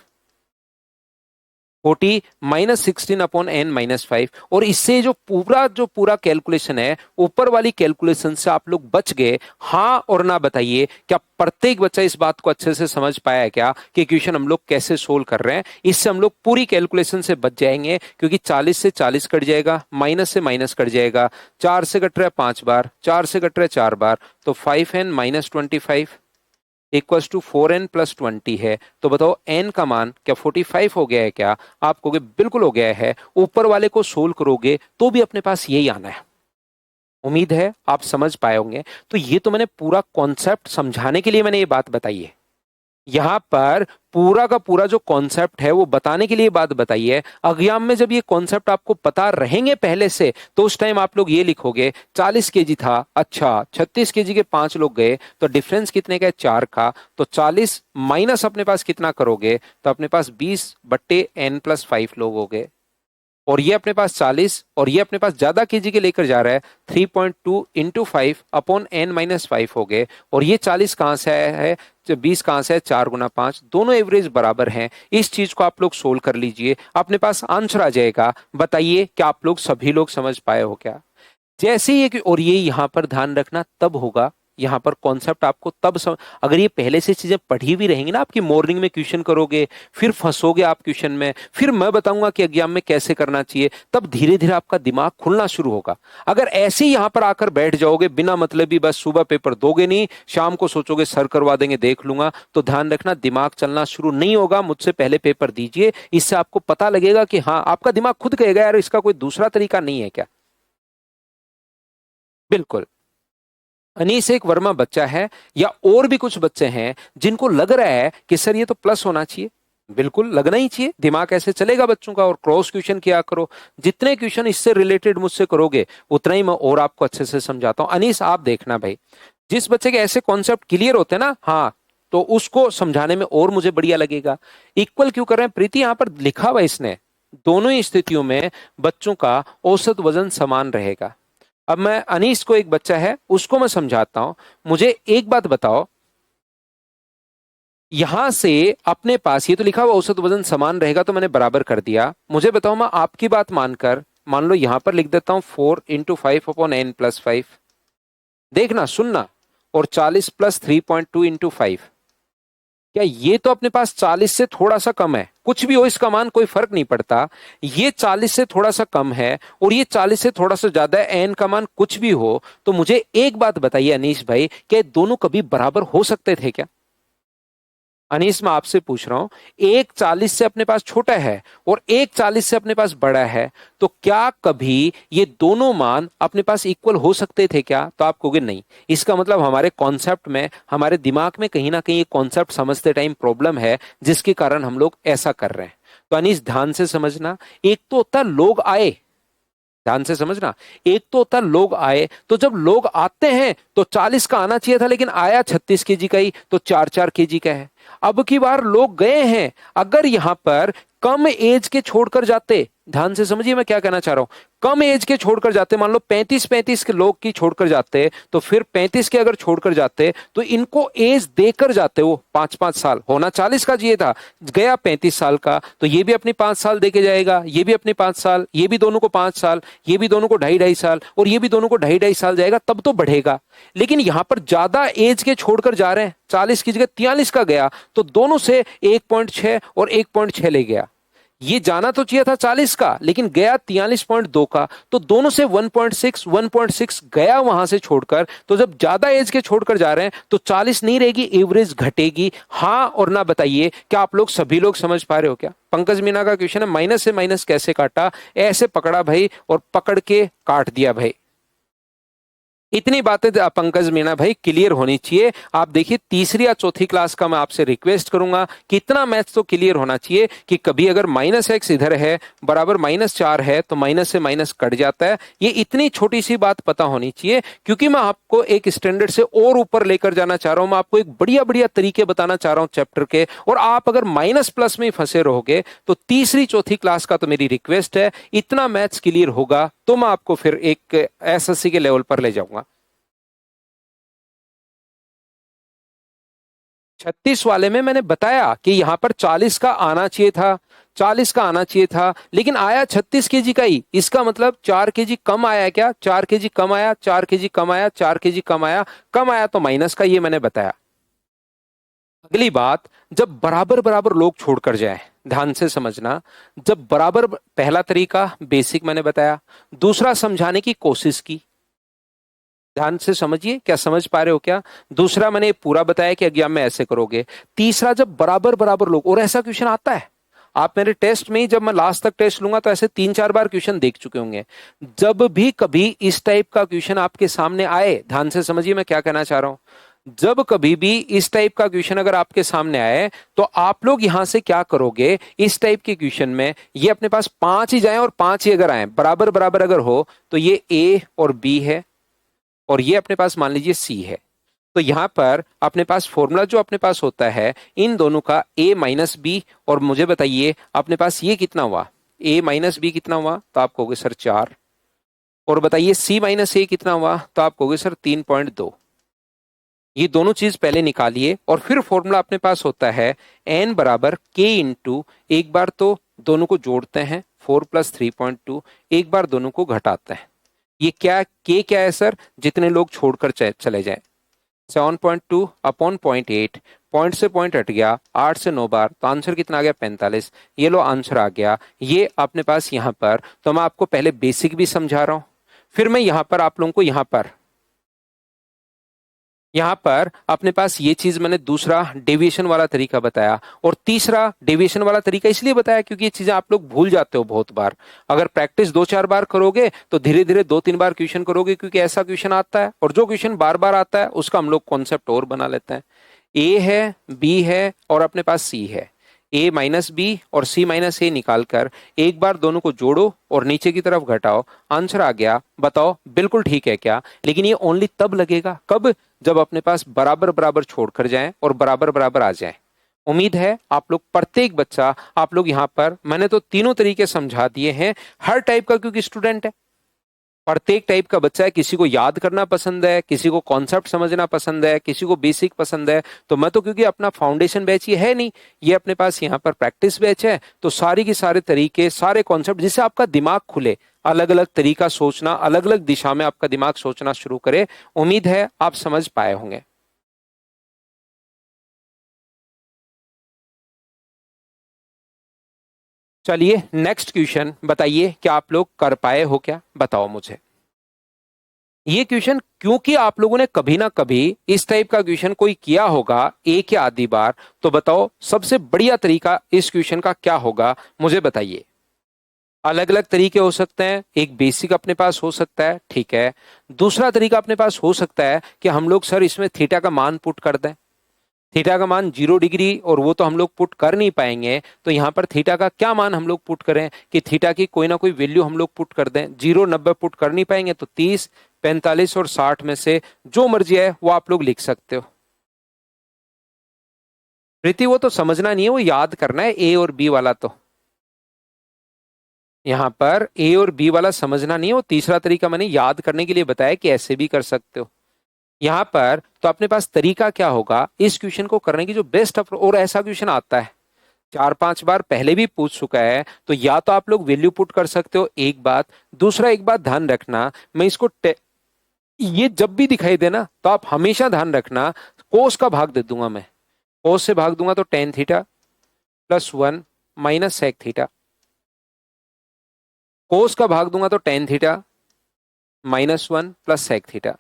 40 minus 16 upon n-5, और इससे जो पूरा कैलकुलेशन है, ऊपर वाली कैलकुलेशन से आप लोग बच गए। हाँ और ना बताइए, क्या प्रत्येक बच्चा इस बात को अच्छे से समझ पाया है क्या कि क्वेश्चन हम लोग कैसे सोल्व कर रहे हैं? इससे हम लोग पूरी कैलकुलेशन से बच जाएंगे, क्योंकि 40 से 40 कट जाएगा, माइनस से माइनस कट जाएगा, 4 से कट रहा है 5 बार, 4 से कट रहा है 4 बार, तो 5n-25 इक्वल्स टू 4n+20 है। तो बताओ n का मान क्या 45 हो गया है क्या? आप कहोगे बिल्कुल हो गया है। ऊपर वाले को सोल्व करोगे तो भी अपने पास यही आना है। उम्मीद है आप समझ पाए होंगे। तो ये तो मैंने पूरा कॉन्सेप्ट समझाने के लिए मैंने ये बात बताई है। यहां पर पूरा का पूरा जो कॉन्सेप्ट है वो बताने के लिए बात बताई है। एग्जाम में जब ये कॉन्सेप्ट आपको पता रहेंगे पहले से, तो उस टाइम आप लोग ये लिखोगे 40 केजी था, अच्छा 36 केजी के 5 लोग गए, तो डिफरेंस कितने का है? 4 का। तो 40 माइनस अपने पास कितना करोगे? तो अपने पास 20/n+5 लोग हो गए, और ये अपने पास 40, और ये अपने पास ज्यादा केजी के लेकर जा रहा है, 3.2 इंटू 5 अपॉन n-5 हो गए। और ये 40 कहां से आया है? 20 कहां से है? 4 × 5, दोनों एवरेज बराबर हैं। इस चीज को आप लोग सोल्व कर लीजिए, अपने पास आंसर आ जाएगा। बताइए क्या आप लोग सभी लोग समझ पाए हो क्या? जैसे ही और ये यहां पर ध्यान रखना तब होगा, यहाँ पर कॉन्सेप्ट आपको तब अगर ये पहले से चीजें पढ़ी हुई रहेंगी ना, आपकी मॉर्निंग में क्वेश्चन करोगे, फिर फंसोगे आप क्वेश्चन में, फिर मैं बताऊंगा कि एग्जाम में कैसे करना चाहिए, तब धीरे धीरे आपका दिमाग खुलना शुरू होगा। अगर ऐसे ही यहाँ पर आकर बैठ जाओगे बिना मतलब ही, बस सुबह पेपर दोगे नहीं, शाम को सोचोगे सर करवा देंगे देख लूंगा, तो ध्यान रखना दिमाग चलना शुरू नहीं होगा। मुझसे पहले पेपर दीजिए, इससे आपको पता लगेगा कि हाँ, आपका दिमाग खुद कहेगा यार इसका कोई दूसरा तरीका नहीं है क्या। बिल्कुल। अनीस एक वर्मा बच्चा है, या और भी कुछ बच्चे हैं जिनको लग रहा है कि सर ये तो प्लस होना चाहिए, बिल्कुल लगना ही चाहिए, दिमाग ऐसे चलेगा बच्चों का। और क्रॉस क्वेश्चन किया करो, जितने क्वेश्चन इससे रिलेटेड मुझसे करोगे उतना ही मैं और आपको अच्छे से समझाता हूं। अनीस आप देखना भाई, जिस बच्चे के ऐसे कॉन्सेप्ट क्लियर होते हैं ना, हाँ, तो उसको समझाने में और मुझे बढ़िया लगेगा। इक्वल क्यों कर रहे हैं प्रीति, यहां पर लिखा हुआ इसने, दोनों ही स्थितियों में बच्चों का औसत वजन समान रहेगा। अब मैं अनीस को, एक बच्चा है उसको मैं समझाता हूं। मुझे एक बात बताओ, यहां से अपने पास ये तो लिखा हुआ औसत वजन समान रहेगा, तो मैंने बराबर कर दिया। मुझे बताओ, मैं आपकी बात मानकर मान लो यहां पर लिख देता हूं 4 × 5/n+5। देखना सुनना, और 40 + 3.2 × 5। क्या ये तो अपने पास 40 से थोड़ा सा कम है, कुछ भी हो इसका मान कोई फर्क नहीं पड़ता। ये 40 से थोड़ा सा कम है और ये 40 से थोड़ा सा ज्यादा है, एन का मान कुछ भी हो। तो मुझे एक बात बताइए अनीश भाई, क्या दोनों कभी बराबर हो सकते थे क्या? अनीस मैं आपसे पूछ रहा हूं, एक 40 से अपने पास छोटा है और एक 40 से अपने पास बड़ा है, तो क्या कभी ये दोनों मान अपने पास इक्वल हो सकते थे क्या? तो आप कहोगे नहीं। इसका मतलब हमारे कॉन्सेप्ट में, हमारे दिमाग में कहीं ना कहीं ये कॉन्सेप्ट समझते टाइम प्रॉब्लम है, जिसके कारण हम लोग ऐसा कर रहे हैं। तो अनीस ध्यान से समझना, एक तो होता है लोग आए, ध्यान से समझना, एक तो होता है लोग आए, तो जब लोग आते हैं तो 40 का आना चाहिए था, लेकिन आया 36 केजी का ही, तो 4 केजी का है। अब की बार लोग गए हैं, अगर यहां पर कम एज के छोड़कर जाते, ध्यान से समझिए मैं क्या कहना चाह रहा हूं, कम एज के छोड़कर जाते, मान लो 35 के लोग की छोड़कर जाते, तो फिर 35 के अगर छोड़कर जाते तो इनको एज देकर जाते, वो 5-5 साल, होना 40 का चाहिए था, गया 35 साल का, तो ये भी अपनी 5 साल देके जाएगा, ये भी अपने 5 साल, ये भी दोनों को 5 साल, ये भी दोनों को 2.5-2.5 साल, और ये भी दोनों को 2.5-2.5 साल जाएगा, तब तो बढ़ेगा। लेकिन यहां पर ज्यादा एज के छोड़कर जा रहे हैं, 40 की जगह 43 का गया, तो दोनों से 1.6 और 1.6 ले गया। ये जाना तो चाहिए था 40 का, लेकिन गया 43.2 का, तो दोनों से 1.6 गया वहां से छोड़कर। तो जब ज्यादा एज के छोड़कर जा रहे हैं तो 40 नहीं रहेगी, एवरेज घटेगी। हाँ और ना बताइए, क्या आप लोग सभी लोग समझ पा रहे हो क्या? पंकज मीना का क्वेश्चन है, माइनस से माइनस कैसे काटा? ऐसे पकड़ा भाई और पकड़ के काट दिया भाई। इतनी बातें पंकज मीना भाई क्लियर होनी चाहिए। आप देखिए, तीसरी या चौथी क्लास का मैं आपसे रिक्वेस्ट करूंगा कि इतना मैथ्स तो क्लियर होना चाहिए कि कभी अगर -x इधर है बराबर -4 है तो माइनस से माइनस कट जाता है। ये इतनी छोटी सी बात पता होनी चाहिए, क्योंकि मैं आपको एक स्टैंडर्ड से और ऊपर लेकर जाना चाह रहा हूं। मैं आपको एक बढ़िया बढ़िया तरीके बताना चाह रहा हूं चैप्टर के, और आप अगर माइनस प्लस में फंसे रहोगे तो तीसरी चौथी क्लास का तो मेरी रिक्वेस्ट है, इतना मैथ्स क्लियर होगा तो मैं आपको फिर एक एसएससी के लेवल पर ले जाऊंगा। 36 वाले में मैंने बताया कि यहां पर 40 का आना चाहिए था, 40 का आना चाहिए था, लेकिन आया 36 केजी का ही। इसका मतलब 4 केजी कम आया क्या? 4 केजी कम आया, 4 केजी कम आया, 4 केजी कम आया, कम आया तो माइनस का, ये मैंने बताया। अगली बात, जब बराबर बराबर लोग छोड़कर जाए, ध्यान से समझना, जब बराबर, पहला तरीका बेसिक मैंने बताया, दूसरा समझाने की कोशिश की, ध्यान से समझिए, क्या समझ पा रहे हो क्या? दूसरा मैंने पूरा बताया कि एग्जाम में ऐसे करोगे। तीसरा, जब बराबर बराबर लोग, और ऐसा क्वेश्चन आता है, आप मेरे टेस्ट में ही, जब मैं लास्ट तक टेस्ट लूंगा तो ऐसे 3-4 बार क्वेश्चन देख चुके होंगे। जब भी कभी इस टाइप का क्वेश्चन आपके सामने आए, ध्यान से समझिए मैं क्या कहना चाह रहा हूं, जब कभी भी इस टाइप का क्वेश्चन अगर आपके सामने आए, तो आप लोग यहां से क्या करोगे, इस टाइप के क्वेश्चन में ये अपने पास 5 ही जाए और 5 ही अगर आए, बराबर बराबर अगर हो, तो ये ए और बी है और ये अपने पास मान लीजिए सी है। तो यहां पर अपने पास फॉर्मूला जो अपने पास होता है इन दोनों का, ए माइनस बी, और मुझे बताइए अपने पास ये कितना हुआ, ए माइनस बी कितना हुआ? तो आप कहोगे सर 4। और बताइए सी माइनस ए कितना हुआ? तो आप कहोगे सर 3.2। ये दोनों चीज पहले निकालिए, और फिर फॉर्मूला अपने पास होता है एन बराबर के इंटू, एक बार तो दोनों को जोड़ते हैं 4 + 3.2, एक बार दोनों को घटाते हैं। ये क्या, के क्या है सर? जितने लोग छोड़कर चले जाए। 7.2 अपॉन 0.8, पॉइंट से पॉइंट हट गया 8 से 9 बार, तो आंसर कितना आ गया 45। ये लो आंसर आ गया। ये अपने पास यहाँ पर, तो मैं आपको पहले बेसिक भी समझा रहा हूं, फिर मैं यहाँ पर आप लोगों को यहाँ पर अपने पास ये चीज मैंने दूसरा डेविएशन वाला तरीका बताया, और तीसरा डेविएशन वाला तरीका इसलिए बताया क्योंकि ये चीजें आप लोग भूल जाते हो बहुत बार। अगर प्रैक्टिस 2-4 बार करोगे तो धीरे धीरे 2-3 बार क्वेश्चन करोगे, क्योंकि ऐसा क्वेश्चन आता है, और जो क्वेश्चन बार बार आता है उसका हम लोग कॉन्सेप्ट और बना लेते हैं। ए है, बी है, और अपने पास सी है। ए माइनस बी और सी माइनस ए निकालकर एक बार दोनों को जोड़ो और नीचे की तरफ घटाओ, आंसर आ गया। बताओ बिल्कुल ठीक है क्या? लेकिन ये ओनली तब लगेगा कब, जब अपने पास बराबर बराबर छोड़कर जाएं और बराबर बराबर आ जाएं। उम्मीद है आप लोग प्रत्येक बच्चा, आप लोग यहाँ पर मैंने तो तीनों तरीके समझा दिए हैं हर टाइप का, क्योंकि स्टूडेंट है, प्रत्येक टाइप का बच्चा है। किसी को याद करना पसंद है, किसी को कॉन्सेप्ट समझना पसंद है, किसी को बेसिक पसंद है। तो मैं तो क्योंकि अपना फाउंडेशन बैच ये है नहीं, ये अपने पास यहाँ पर प्रैक्टिस बैच है, तो सारी की सारे तरीके, सारे कॉन्सेप्ट, जिससे आपका दिमाग खुले, अलग अलग तरीका सोचना, अलग अलग दिशा में आपका दिमाग सोचना शुरू करे। उम्मीद है आप समझ पाए होंगे। चलिए नेक्स्ट क्वेश्चन बताइए, क्या आप लोग कर पाए हो क्या? बताओ मुझे ये क्वेश्चन, क्योंकि आप लोगों ने कभी ना कभी इस टाइप का क्वेश्चन कोई किया होगा एक या आधी बार। तो बताओ सबसे बढ़िया तरीका इस क्वेश्चन का क्या होगा, मुझे बताइए। अलग अलग तरीके हो सकते हैं, एक बेसिक अपने पास हो सकता है, ठीक है। दूसरा तरीका अपने पास हो सकता है कि हम लोग सर इसमें थीटा का मान पुट कर दें। थीटा का मान 0 डिग्री, और वो तो हम लोग पुट कर नहीं पाएंगे, तो यहाँ पर थीटा का क्या मान हम लोग पुट करें कि थीटा की कोई ना कोई वैल्यू हम लोग पुट कर दें। 0-90 पुट कर नहीं पाएंगे तो 30, 45 और 60 में से जो मर्जी है वो आप लोग लिख सकते हो। प्रीति वो तो समझना नहीं है, वो याद करना है ए और बी वाला। तो यहाँ पर ए और बी वाला समझना नहीं है, वो तीसरा तरीका मैंने याद करने के लिए बताया कि ऐसे भी कर सकते हो। यहाँ पर तो अपने पास तरीका क्या होगा इस क्वेश्चन को करने की, जो बेस्ट अप्रोच, और ऐसा क्वेश्चन आता है 4-5 बार पहले भी पूछ चुका है, तो या तो आप लोग वैल्यू पुट कर सकते हो, एक बात। दूसरा एक बात ध्यान रखना, मैं इसको ये जब भी दिखाई देना तो आप हमेशा ध्यान रखना, कोस का भाग दे दूंगा मैं। कोस से भाग दूंगा तो tan theta plus 1 minus sec theta. Cos का भाग दूंगा तो tan theta -1 plus sec theta.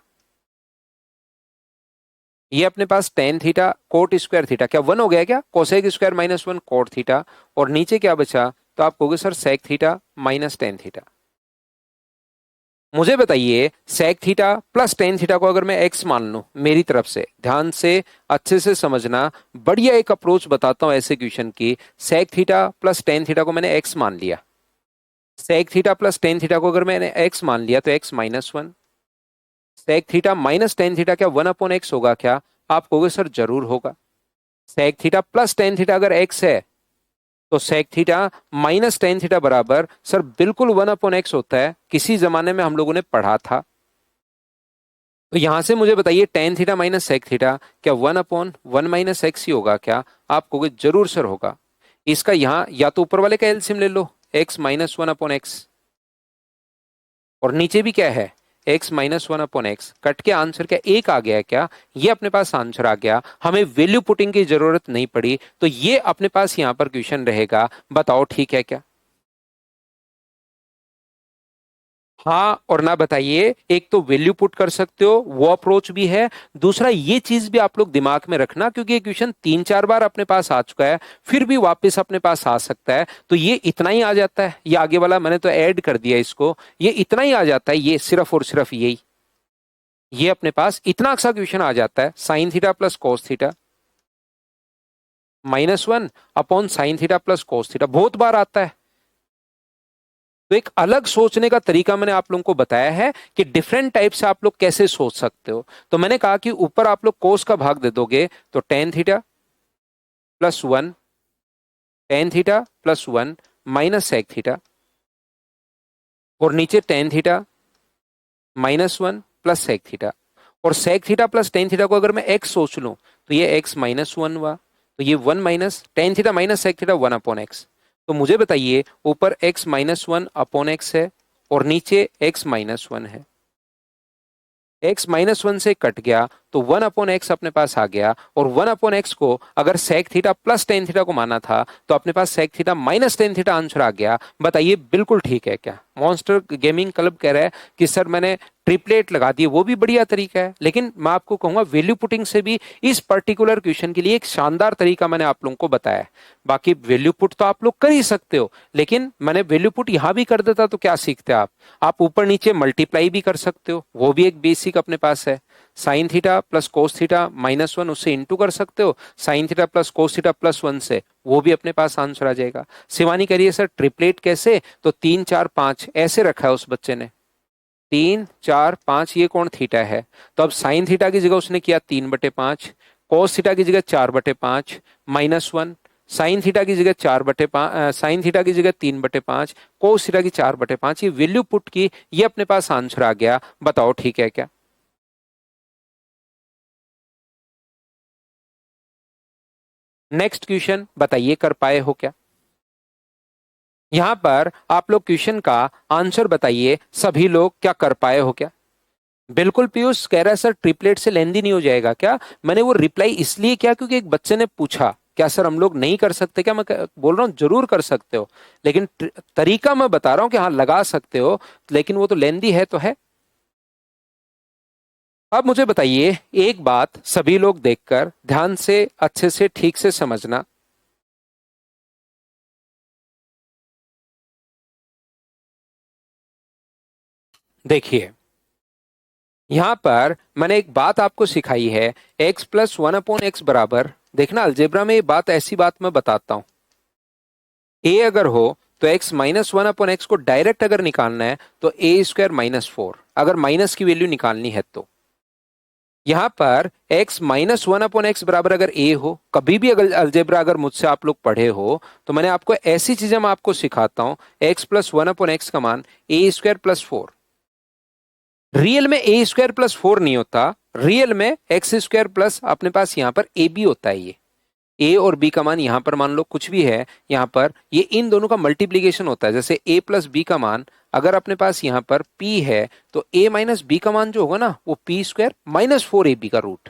ये अपने पास tan theta cot square theta, क्या 1 हो गया क्या? कोसेक स्क्वायर -1 कोट थीटा, और नीचे क्या बचा? तो आप कहोगे sir sec theta minus tan theta. मुझे बताइए sec theta plus tan theta को अगर मैं एक्स मान लूं, मेरी तरफ से ध्यान से अच्छे से समझना, बढ़िया एक अप्रोच बताता हूं ऐसे क्वेश्चन की। Sec theta plus tan theta को मैंने एक्स मान लिया, sec theta plus tan theta को अगर मैंने एक्स मान लिया तो x-1। Sec theta minus tan theta क्या 1/x होगा क्या? आप कहोगे सर जरूर होगा। Sec theta plus tan theta अगर x है, तो sec theta minus tan theta बराबर सर बिल्कुल 1/x होता है, किसी जमाने में हम लोगों ने पढ़ा था। तो यहां से मुझे बताइए tan theta minus sec theta क्या 1/1 - x ही होगा क्या? आप कहोगे जरूर सर होगा। इसका यहां या तो ऊपर वाले का एलसीएम ले लो, x-1/x, और नीचे भी क्या है x-1/x, कट के आंसर क्या एक आ गया है क्या? ये अपने पास आंसर आ गया, हमें वैल्यू पुटिंग की जरूरत नहीं पड़ी, तो ये अपने पास यहां पर क्वेश्चन रहेगा। बताओ ठीक है क्या? हाँ और ना बताइए, एक तो वैल्यू पुट कर सकते हो, वो अप्रोच भी है। दूसरा ये चीज भी आप लोग दिमाग में रखना, क्योंकि ये क्वेश्चन 3-4 बार अपने पास आ चुका है, फिर भी वापस अपने पास आ सकता है। तो ये इतना ही आ जाता है, ये आगे वाला मैंने तो ऐड कर दिया इसको, ये इतना ही आ जाता है, ये सिर्फ और सिर्फ यही, ये अपने पास इतना सा क्वेश्चन आ जाता है। Sine theta plus cos theta -1 upon sine theta plus cos theta बहुत बार आता है। तो एक अलग सोचने का तरीका मैंने आप लोगों को बताया है कि डिफरेंट टाइप से आप लोग कैसे सोच सकते हो। तो मैंने कहा कि ऊपर आप लोग कोस का भाग दे दोगे तो tan theta plus 1, tan theta plus 1 minus sec theta, और नीचे tan theta -1 plus sec theta. और sec theta plus tan theta को अगर मैं एक्स सोच लूं तो ये x-1 हुआ, तो ये 1 minus tan theta minus sec theta 1/x। तो मुझे बताइए ऊपर x-1/x है और नीचे x-1 है, x -1 से कट गया तो 1/x अपने पास आ गया, और 1/x को अगर sec theta plus tan theta को माना था तो अपने पास sec theta minus tan theta answer आ गया। बताइए बिल्कुल ठीक है क्या? मॉन्स्टर गेमिंग क्लब कह रहा है कि सर मैंने ट्रिपलेट लगा दिए, वो भी बढ़िया तरीका है, लेकिन मैं आपको कहूंगा वैल्यू पुटिंग से भी इस पर्टिकुलर क्वेश्चन के लिए एक शानदार तरीका मैंने आप लोगों को बताया है। बाकी वैल्यू पुट तो आप लोग कर ही सकते हो, लेकिन मैंने वैल्यू पुट यहां भी कर देता तो क्या सीखते आप ऊपर नीचे मल्टीप्लाई भी कर सकते हो, वो भी एक बेसिक अपने पास है। Sine theta plus cos theta -1 उससे इंटू कर सकते हो, sine theta plus cos theta +1 से, वो भी अपने पास आंसर आ जाएगा। शिवानी करिए सर ट्रिपलेट कैसे? तो 3 4 5 ऐसे रखा है उस बच्चे ने, 3 4 5, ये कौन थीटा है, तो अब साइन थीटा की जगह उसने किया 3/5, कोस थीटा की जगह 4/5 -1, साइन थीटा की जगह 4/5, साइन थीटा की जगह 3/5, कोस थीटा की 4/5, ये वैल्यू पुट की, ये अपने पास आंसर आ गया। बताओ ठीक है क्या? नेक्स्ट क्वेश्चन बताइए कर पाए हो क्या? यहां पर आप लोग क्वेश्चन का आंसर बताइए, सभी लोग क्या कर पाए हो क्या? बिल्कुल पीयूष कह रहा है सर ट्रिपलेट से लेंदी नहीं हो जाएगा क्या? मैंने वो रिप्लाई इसलिए किया क्योंकि एक बच्चे ने पूछा क्या सर हम लोग नहीं कर सकते क्या? बोल रहा हूँ जरूर कर सकते हो, लेकिन तरीका मैं बता रहा हूँ कि हाँ लगा सकते हो, लेकिन वो तो लेंदी है तो है। अब मुझे बताइए एक बात, सभी लोग देखकर ध्यान से अच्छे से ठीक से समझना। देखिए यहां पर मैंने एक बात आपको सिखाई है, x + 1/x बराबर, देखना अलजेब्रा में ये बात, ऐसी बात मैं बताता हूं, a अगर हो तो x -1/x को डायरेक्ट अगर निकालना है तो a² -4, अगर माइनस की वैल्यू निकालनी है तो यहां पर x -1/x बराबर अगर a हो, कभी भी अगर अलजेब्रा अगर मुझसे आप लोग पढ़े हो तो मैंने आपको ऐसी चीजें मैं आपको सिखाता हूं, x + 1/x का मान a² + 4, रियल में a² + 4 नहीं होता, रियल में x² प्लस अपने पास यहां पर ए बी होता है। ये a और b का मान यहां पर मान लो कुछ भी है, यहां पर ये इन दोनों का मल्टीप्लीकेशन होता है। जैसे a + b का मान अगर अपने पास यहां पर p है तो a - b का मान जो होगा ना वो p² -4ab का रूट,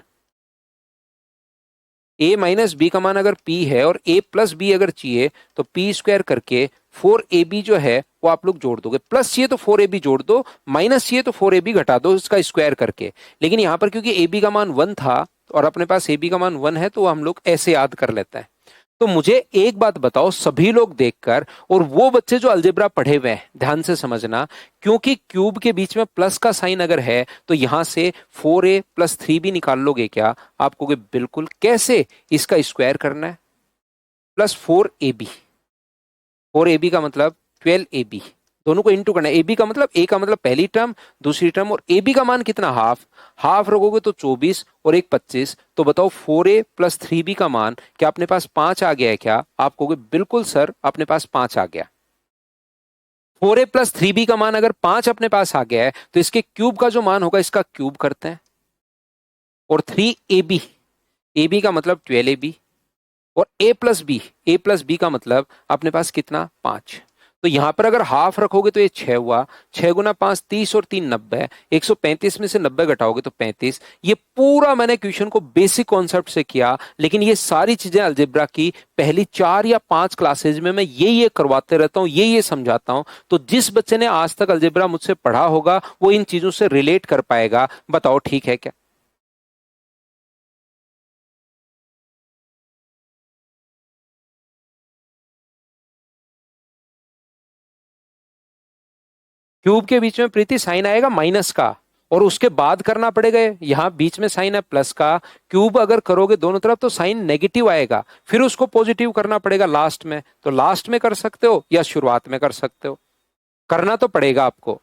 a - b का मान अगर p है और a + b अगर चाहिए तो p² करके 4ab जो है वो आप लोग जोड़ दोगे, प्लस चाहिए तो 4ab जोड़ दो, माइनस चाहिए तो 4ab घटा दो इसका स्क्वायर करके। लेकिन यहां पर क्योंकि ab का मान 1 था और अपने पास ab का मान 1 है तो हम लोग ऐसे याद कर लेते हैं। तो मुझे एक बात बताओ सभी लोग देखकर, और वो बच्चे जो अलजेब्रा पढ़े हुए हैं ध्यान से समझना, क्योंकि क्यूब के बीच में प्लस का साइन अगर है तो यहां से 4a + 3b निकाल लोगे क्या? आप कहोगे बिल्कुल, कैसे? इसका स्क्वायर करना है, +4ab, 4ab का मतलब 12ab, दोनों को इंटू करना है। ab का मतलब, a का मतलब पहली टर्म दूसरी टर्म, और ab का मान कितना, हाफ, हाफ रखोगे तो 24 और एक 25, तो बताओ 4a + 3b का मान क्या अपने पास 5 आ गया है क्या? आप कहोगे बिल्कुल सर अपने पास 5 आ गया। 4a + 3b का मान अगर 5 अपने पास आ गया है तो इसके क्यूब का जो मान होगा इसका क्यूब करते हैं, और 3ab, ab का मतलब 12ab, और a + b का मतलब अपने पास कितना, 5। तो यहां पर अगर हाफ रखोगे तो ये 6 हुआ, 6 × 5 30 और 3 90, 135 में से 90 घटाओगे तो 35। ये पूरा मैंने क्वेश्चन को बेसिक कॉन्सेप्ट से किया, लेकिन ये सारी चीजें अलजेब्रा की पहली 4 या 5 क्लासेज में मैं ये करवाते रहता हूँ, ये समझाता हूँ। तो जिस बच्चे ने आज तक अलजेब्रा मुझसे पढ़ा होगा वो इन चीजों से रिलेट कर पाएगा। बताओ ठीक है क्या? क्यूब के बीच में प्रीति साइन आएगा माइनस का, और उसके बाद करना पड़ेगा, यहां बीच में साइन है प्लस का, क्यूब अगर करोगे दोनों तरफ तो साइन नेगेटिव आएगा, फिर उसको पॉजिटिव करना पड़ेगा लास्ट में। तो लास्ट में कर सकते हो या शुरुआत में कर सकते हो, करना तो पड़ेगा आपको।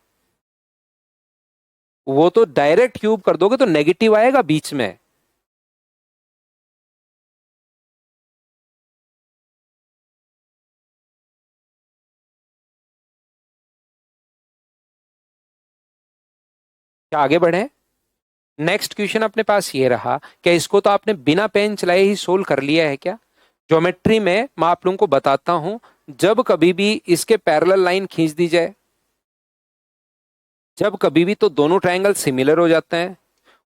वो तो डायरेक्ट क्यूब कर दोगे तो नेगेटिव आएगा बीच में। क्या आगे बढ़े? नेक्स्ट क्वेश्चन अपने पास ये रहा, क्या इसको तो आपने बिना पेन चलाए ही सोल्व कर लिया है क्या? ज्योमेट्री में मैं आप लोगों को बताता हूं, जब कभी भी इसके पैरेलल लाइन खींच दी जाए जब कभी भी तो दोनों ट्रायंगल सिमिलर हो जाते हैं,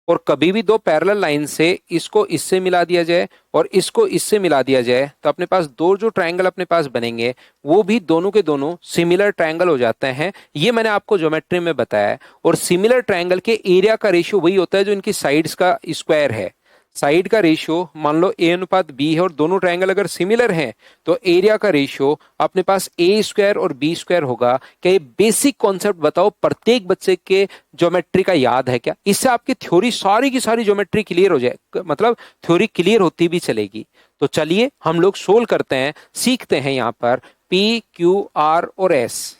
और कभी भी दो पैरेलल लाइन से इसको इससे मिला दिया जाए और इसको इससे मिला दिया जाए, तो अपने पास दो जो ट्रायंगल अपने पास बनेंगे वो भी दोनों के दोनों सिमिलर ट्रायंगल हो जाते हैं। ये मैंने आपको ज्योमेट्री में बताया है। और सिमिलर ट्रायंगल के एरिया का रेशियो वही होता है जो इनकी साइड्स का स्क्वायर है। साइड का रेशियो मान लो ए अनुपात बी है, और दोनों ट्रायंगल अगर सिमिलर हैं तो एरिया का रेशियो अपने पास ए स्क्वायर और बी स्क्वायर होगा। क्या ये बेसिक कॉन्सेप्ट बताओ प्रत्येक बच्चे के ज्योमेट्री का याद है क्या? इससे आपकी थ्योरी सारी की सारी ज्योमेट्री क्लियर हो जाए, मतलब थ्योरी क्लियर होती भी चलेगी। तो चलिए हम लोग सोल्व करते हैं, सीखते हैं। यहां पर पी क्यू आर और एस,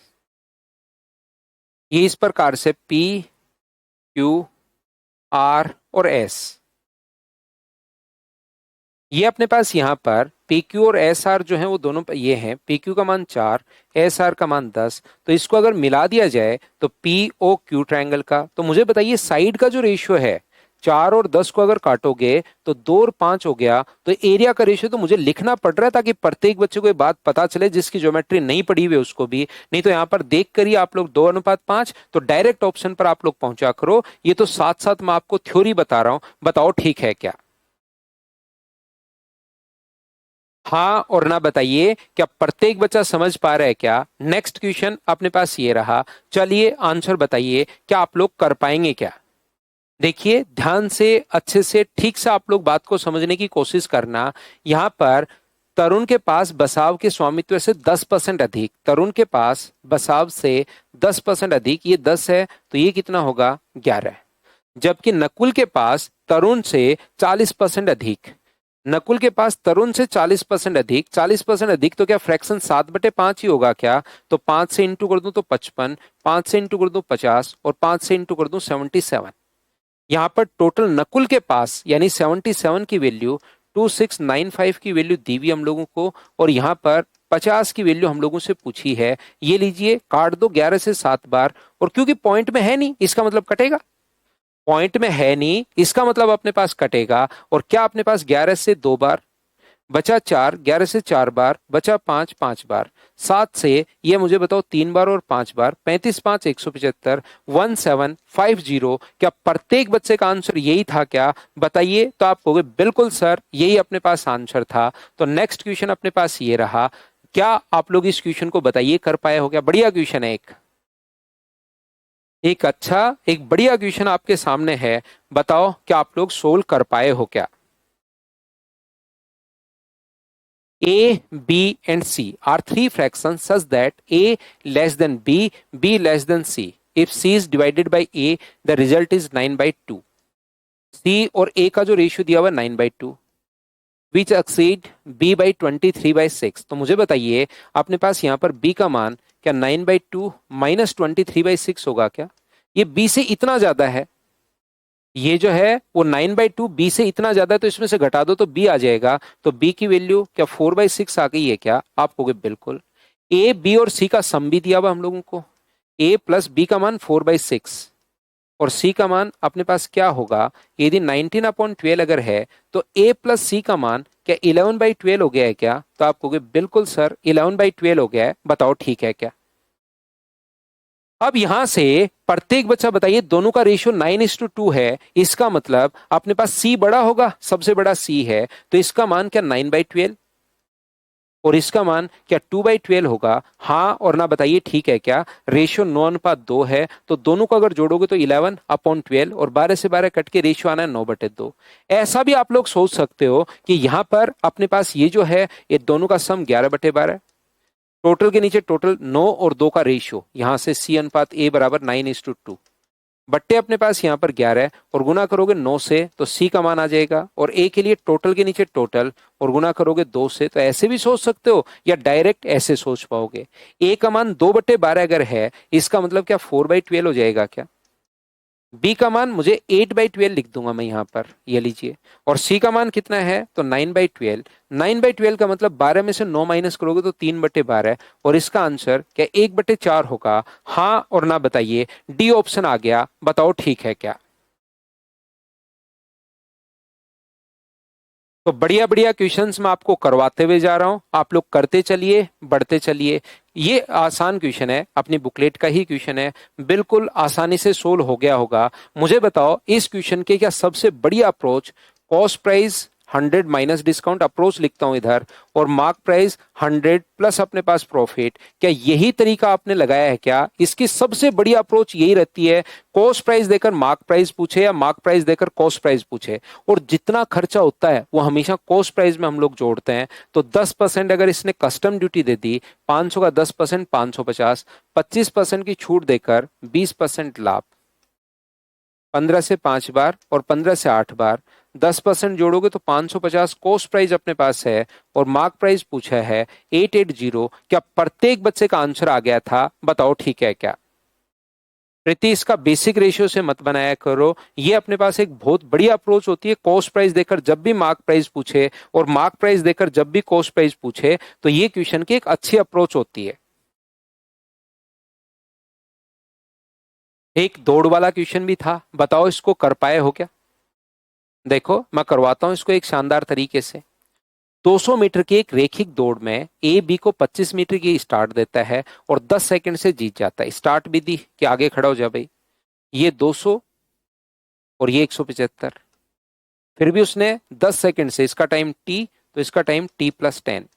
ये इस प्रकार से पी क्यू आर और एस, ये अपने पास यहाँ पर पी क्यू और एस आर जो है वो दोनों ये हैं। पी क्यू का मान 4, एस आर का मान 10। तो इसको अगर मिला दिया जाए तो पी ओ क्यू ट्रायंगल का, तो मुझे बताइए साइड का जो रेशियो है 4 और 10 को अगर काटोगे तो 2 और 5 हो गया। तो एरिया का रेशियो तो मुझे लिखना पड़ रहा है ताकि प्रत्येक बच्चे को ये बात पता चले जिसकी ज्योमेट्री नहीं पड़ी हुई उसको भी। नहीं तो यहाँ पर देख कर ही आप लोग 2:5, तो डायरेक्ट ऑप्शन पर आप लोग पहुंचा करो। ये तो साथ साथ मैं आपको थ्योरी बता रहा हूं, बताओ ठीक है क्या? हाँ और ना बताइए, क्या प्रत्येक बच्चा समझ पा रहा है क्या? नेक्स्ट क्वेश्चन अपने पास ये रहा। चलिए आंसर बताइए, क्या आप लोग कर पाएंगे क्या? देखिए ध्यान से, अच्छे से, ठीक से आप लोग बात को समझने की कोशिश करना। यहां पर तरुण के पास बसाव के स्वामित्व से 10% अधिक, तरुण के पास बसाव से 10% अधिक, ये 10 है तो ये कितना होगा? 11। जबकि नकुल के पास तरुण से 40% अधिक, नकुल के पास तरुण से 40% अधिक, 40% अधिक तो क्या फ्रैक्शन 7/5 ही होगा क्या? तो 5 से इंटू कर दूं तो 55, 5 से इंटू कर दूं 50, और 5 से इंटू कर दूं 77। यहां पर टोटल नकुल के पास यानी 77 की वैल्यू, 2695 की वैल्यू दी हुई हम लोगों को, और यहां पर 50 की वैल्यू हम लोगों से पूछी है। ये लीजिए काट दो 11 से 7 बार, और क्योंकि पॉइंट में है नहीं इसका मतलब कटेगा। पॉइंट में है नहीं इसका मतलब अपने पास कटेगा। और क्या अपने पास 11 से 2 बार बचा, 4, 11 से 4 बार बचा, 5, 5 बार, 7 से ये मुझे बताओ 3 बार और 5 बार, 35 5 175, 1750। क्या प्रत्येक बच्चे का आंसर यही था क्या? बताइए। तो आप कहोगे बिल्कुल सर यही अपने पास आंसर था। तो नेक्स्ट क्वेश्चन अपने पास ये रहा। क्या आप लोग इस क्वेश्चन को बताइए कर पाए हो क्या? बढ़िया क्वेश्चन है, एक अच्छा एक बढ़िया क्वेश्चन आपके सामने है। बताओ क्या आप लोग सोल्व कर पाए हो क्या? A, B, and C are three fractions such that A less than B, B less than C. If C is divided by A, the result is 9/2. C और A का जो रेशियो दिया हुआ 9/2, विच एक्सीड B by 23/6। तो मुझे बताइए अपने पास यहाँ पर B का मान क्या 9/2 माइनस 23/6 होगा क्या? ये B से इतना ज्यादा है, ये जो है वो 9/2 बी से इतना ज्यादा है, तो इसमें से घटा दो तो बी आ जाएगा। तो बी की वैल्यू क्या 4/6 आ गई है क्या? आप कहोगे बिल्कुल। ए बी और सी का सम भी दिया हुआ हम लोगों को, ए प्लस बी का मान 4/6 और सी का मान अपने पास क्या होगा? यदि 19/12 अगर है तो ए प्लस सी का मान क्या 11/12 हो गया है क्या? तो आप कहोगे बिल्कुल सर 11/12 हो गया है। बताओ ठीक है क्या? अब यहां से प्रत्येक बच्चा बताइए, दोनों का रेशियो 9:2 है, इसका मतलब अपने पास सी बड़ा होगा, सबसे बड़ा सी है, तो इसका मान क्या 9/12 और इसका मान क्या 2/12 होगा? हाँ और ना बताइए ठीक है क्या? रेशियो 9:2 है, तो दोनों को अगर जोड़ोगे तो 11/12 और 12 से 12 कट के रेशियो आना है 9/2। ऐसा भी आप लोग सोच सकते हो कि यहां पर अपने पास ये जो है ये दोनों का सम 11/12, टोटल के नीचे टोटल 9 और 2 का रेशियो, यहां से सी अनुपात ए बराबर 9:2, बट्टे अपने पास यहां पर 11 और गुना करोगे 9 से तो सी का मान आ जाएगा, और ए के लिए टोटल के नीचे टोटल और गुना करोगे 2 से। तो ऐसे भी सोच सकते हो या डायरेक्ट ऐसे सोच पाओगे। ए का मान 2/12 अगर है, इसका मतलब क्या 4/12 हो जाएगा क्या? बी का मान मुझे 8/12 लिख दूंगा मैं यहाँ पर, ये लीजिए। और सी का मान कितना है? तो 9/12। 9/12 का मतलब 12 में से 9 माइनस करोगे तो 3/12, और इसका आंसर क्या 1/4 होगा? हाँ और ना बताइए, डी ऑप्शन आ गया। बताओ ठीक है क्या? तो बढ़िया बढ़िया क्वेश्चंस मैं आपको करवाते हुए जा रहा हूं, आप लोग करते चलिए, बढ़ते चलिए। ये आसान क्वेश्चन है, अपनी बुकलेट का ही क्वेश्चन है, बिल्कुल आसानी से सोल्व हो गया होगा। मुझे बताओ इस क्वेश्चन के क्या सबसे बढ़िया approach cost price 100 minus discount approach लिखता हूं इधर, और मार्क प्राइस 100 प्लस अपने पास प्रॉफिट, क्या यही तरीका आपने लगाया है क्या? इसकी सबसे बढ़िया अप्रोच यही रहती है, कॉस्ट प्राइस देकर मार्क प्राइस पूछे या मार्क प्राइस देकर कॉस्ट प्राइस पूछे, और जितना खर्चा होता है वो हमेशा कॉस्ट प्राइस में हम लोग जोड़ते हैं। तो 10% अगर इसने कस्टम ड्यूटी दे दी, 500 का 10% 550, 25% की छूट देकर 20% लाभ, 15 से 5 बार और 15 से 8 बार, 10% जोड़ोगे तो 550 कॉस्ट प्राइस अपने पास है, और मार्क प्राइस पूछा है 880। क्या प्रत्येक बच्चे का आंसर आ गया था? बताओ ठीक है क्या? प्रीति इसका बेसिक रेशियो से मत बनाया करो, ये अपने पास एक बहुत बढ़िया अप्रोच होती है, कॉस्ट प्राइस देकर जब भी मार्क प्राइस पूछे और मार्क प्राइस देकर जब भी कॉस्ट प्राइस पूछे, तो ये क्वेश्चन की एक अच्छी अप्रोच होती है। एक दौड़ वाला क्वेश्चन भी था, बताओ इसको कर पाए हो क्या? देखो मैं करवाता हूं इसको एक शानदार तरीके से। 200 मीटर की एक रेखिक दौड़ में ए बी को 25 मीटर की स्टार्ट देता है और 10 सेकंड से जीत जाता है। स्टार्ट भी दी कि आगे खड़ा हो जा भाई, ये 200 और ये 175, फिर भी उसने 10 सेकंड से, इसका टाइम टी तो इसका टाइम टी प्लस 10,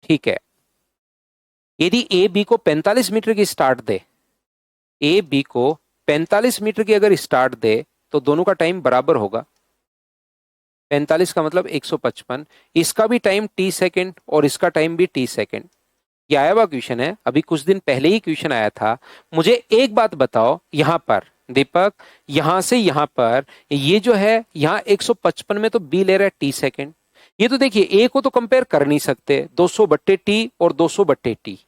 ठीक है। यदि ए बी को 45 मीटर की स्टार्ट दे, ए बी को 45 मीटर की अगर स्टार्ट दे, तो दोनों का टाइम बराबर होगा, 45 का मतलब 155, इसका भी टाइम टी सेकंड और इसका टाइम भी टी सेकंड। ये आया हुआ क्वेश्चन है, अभी कुछ दिन पहले ही क्वेश्चन आया था। मुझे एक बात बताओ, यहां पर दीपक, यहां से यहां पर ये जो है, यहां 155 में तो बी ले रहा है टी सेकंड, ये तो देखिए ए को तो कंपेयर कर नहीं सकते, 200 बट्टे टी और 200 बट्टे टी,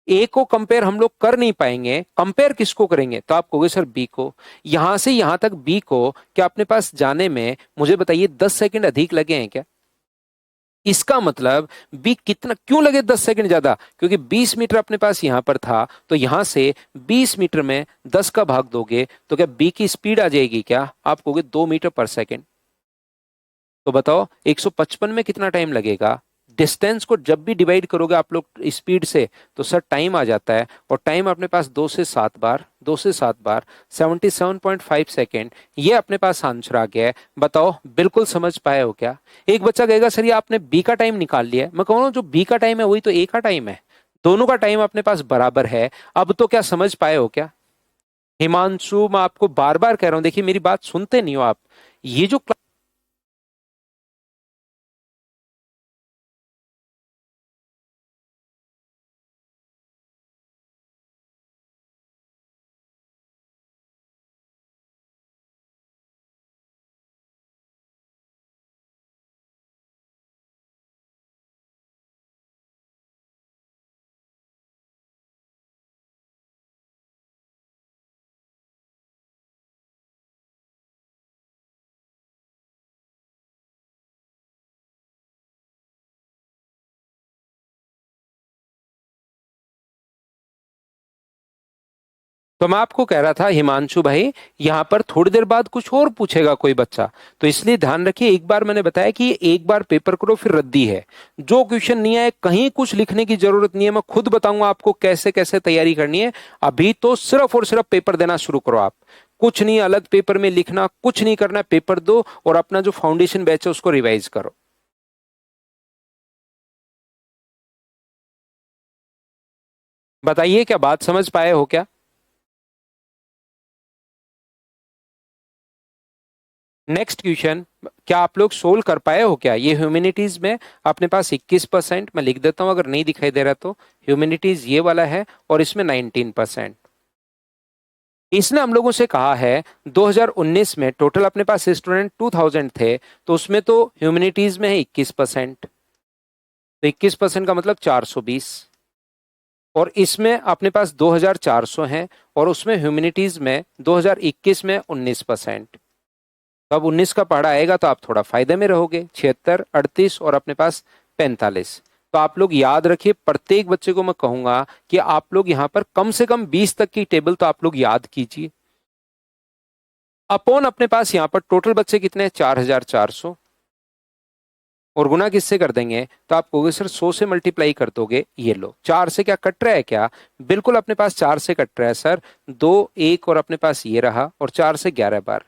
ए को कंपेयर हम लोग कर नहीं पाएंगे, कंपेयर किसको करेंगे? तो आप कहोगे सर बी को। यहां से यहां तक बी को क्या अपने पास जाने में, मुझे बताइए, 10 सेकंड अधिक लगे हैं क्या? इसका मतलब बी कितना क्यों लगे 10 सेकंड ज्यादा? क्योंकि 20 मीटर अपने पास यहां पर था, तो यहां से 20 मीटर में 10 का भाग दोगे तो क्या बी की स्पीड आ जाएगी क्या? आप कहोगे 2 मीटर पर सेकंड। तो बताओ 155 में कितना टाइम लगेगा? डिस्टेंस को जब भी डिवाइड करोगे आप लोग स्पीड से, तो सर टाइम आ जाता है, और टाइम अपने पास 2 से 7 बार, 2 से 7 बार 77.5 सेकेंड, ये अपने पास आंसर आ गया है। बताओ बिल्कुल समझ पाए हो क्या? एक बच्चा कहेगा सर ये आपने बी का टाइम निकाल लिया है, मैं कहूँ जो बी का टाइम है वही तो ए का टाइम है, दोनों का टाइम अपने पास बराबर है। अब तो क्या समझ पाए हो क्या? हिमांशु, मैं आपको बार बार कह रहा हूं, देखिए मेरी बात सुनते नहीं हो आप। ये जो तो मैं आपको कह रहा था हिमांशु भाई, यहाँ पर थोड़ी देर बाद कुछ और पूछेगा कोई बच्चा, तो इसलिए ध्यान रखिए। एक बार मैंने बताया कि ये एक बार पेपर करो फिर रद्दी है, जो क्वेश्चन नहीं आए कहीं कुछ लिखने की जरूरत नहीं है, मैं खुद बताऊंगा आपको कैसे कैसे तैयारी करनी है। अभी तो सिर्फ और सिर्फ पेपर देना शुरू करो आप, कुछ नहीं अलग पेपर में लिखना, कुछ नहीं करना, पेपर दो और अपना जो फाउंडेशन बैच है उसको रिवाइज करो। बताइए क्या बात समझ पाए हो क्या? नेक्स्ट क्वेश्चन, क्या आप लोग सोल्व कर पाए हो क्या? ये ह्यूमैनिटीज में अपने पास 21%, मैं लिख देता हूं अगर नहीं दिखाई दे रहा तो, ह्यूमैनिटीज ये वाला है, और इसमें 19%। इसने हम लोगों से कहा है 2019 में टोटल अपने पास स्टूडेंट 2000 थे, तो उसमें तो ह्यूमैनिटीज में है 21%, तो 21% का मतलब 420, और इसमें अपने पास 2400 हैं, और उसमें ह्यूमैनिटीज में 2021 में 19%। तो अब 19 का पहाड़ा आएगा तो आप थोड़ा फायदे में रहोगे, 76, 38 और अपने पास 45। तो आप लोग याद रखिए, प्रत्येक बच्चे को मैं कहूंगा कि आप लोग यहां पर कम से कम 20 तक की टेबल तो आप लोग याद कीजिए। अपॉन अपने पास यहां पर टोटल बच्चे कितने हैं? 4400, और गुना किससे कर देंगे? तो आप कहोगे सर 100 से मल्टीप्लाई कर दोगे, ये लो 4 से क्या कट रहा है क्या? बिल्कुल अपने पास 4 से कट रहा है सर। 2 1 और अपने पास ये रहा, और 4 से 11 बार,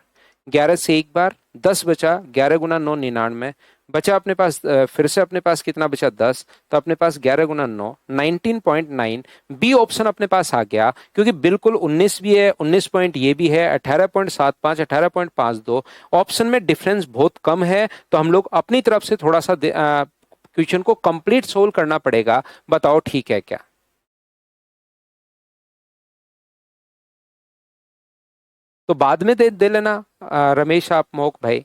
11 से एक बार 10 बचा, 11 गुना 9 99 बचा अपने पास। फिर से अपने पास कितना बचा? 10। तो अपने पास 11 गुना 9 19.9। बी ऑप्शन अपने पास आ गया, क्योंकि बिल्कुल 19 भी है, 19 पॉइंट ये भी है, 18.75 18.52, ऑप्शन में डिफरेंस बहुत कम है। तो हम लोग अपनी तरफ से थोड़ा सा क्वेश्चन को कंप्लीट सोल्व करना पड़ेगा। बताओ ठीक है क्या? तो बाद में दे दे लेना रमेश, आप मोक भाई।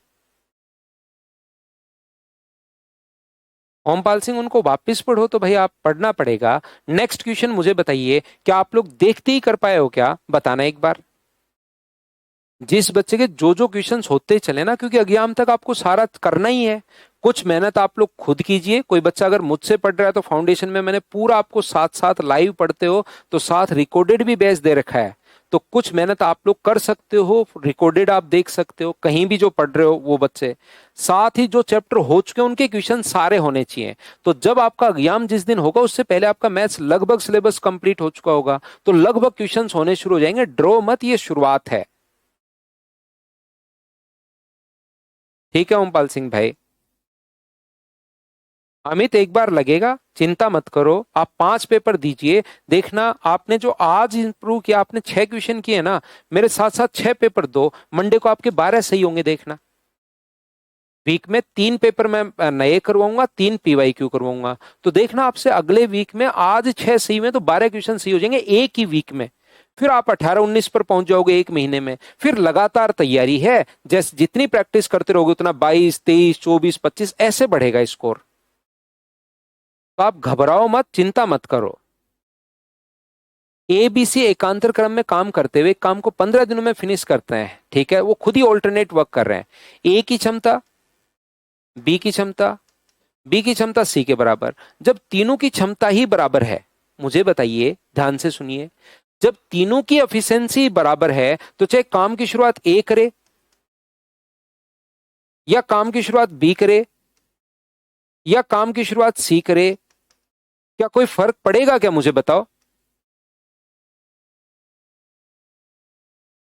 ओमपाल सिंह, उनको वापस पढ़ो तो भाई, आप पढ़ना पड़ेगा। नेक्स्ट क्वेश्चन मुझे बताइए, क्या आप लोग देखते ही कर पाए हो क्या? बताना एक बार। जिस बच्चे के जो जो क्वेश्चंस होते चले ना, क्योंकि एग्जाम तक आपको सारा करना ही है। कुछ मेहनत आप लोग खुद कीजिए। कोई बच्चा अगर मुझसे पढ़ रहा है तो फाउंडेशन में मैंने पूरा आपको साथ साथ लाइव पढ़ते हो तो साथ रिकॉर्डेड भी बैच दे रखा है। तो कुछ मेहनत आप लोग कर सकते हो, रिकॉर्डेड आप देख सकते हो कहीं भी जो पढ़ रहे हो वो बच्चे। साथ ही जो चैप्टर हो चुके हैं उनके क्वेश्चन सारे होने चाहिए। तो जब आपका एग्जाम जिस दिन होगा उससे पहले आपका मैथ्स लगभग सिलेबस कंप्लीट हो चुका होगा, तो लगभग क्वेश्चन होने शुरू हो जाएंगे। ड्रो मत, ये शुरुआत है। ठीक है ओमपाल सिंह भाई। अमित एक बार लगेगा, चिंता मत करो। आप 5 पेपर दीजिए। देखना, आपने जो आज इंप्रूव किया, आपने 6 क्वेश्चन किए ना, मेरे साथ साथ 6 पेपर दो, मंडे को आपके 12 सही होंगे। देखना, वीक में 3 पेपर मैं नए करवाऊंगा, 3 पीवाईक्यू करवाऊंगा। तो देखना, आपसे अगले वीक में आज 6 सही में तो 12 क्वेश्चन सही हो जाएंगे एक ही वीक में। फिर आप 18 19 पर पहुंच जाओगे एक महीने में। फिर लगातार तैयारी है, जैसे जितनी प्रैक्टिस करते रहोगे उतना 22 23 24 25 ऐसे बढ़ेगा स्कोर। तो आप घबराओ मत, चिंता मत करो। एबीसी एकांतर क्रम में काम करते हुए काम को 15 दिनों में फिनिश करते हैं। ठीक है, वो खुद ही ऑल्टरनेट वर्क कर रहे हैं। ए की क्षमता, बी की क्षमता, बी की क्षमता सी के बराबर। जब तीनों की क्षमता ही बराबर है, मुझे बताइए, ध्यान से सुनिए, जब तीनों की एफिशिएंसी बराबर है तो चाहे काम की शुरुआत ए करे या काम की शुरुआत बी करे या काम की शुरुआत सी करे, क्या कोई फर्क पड़ेगा क्या? मुझे बताओ।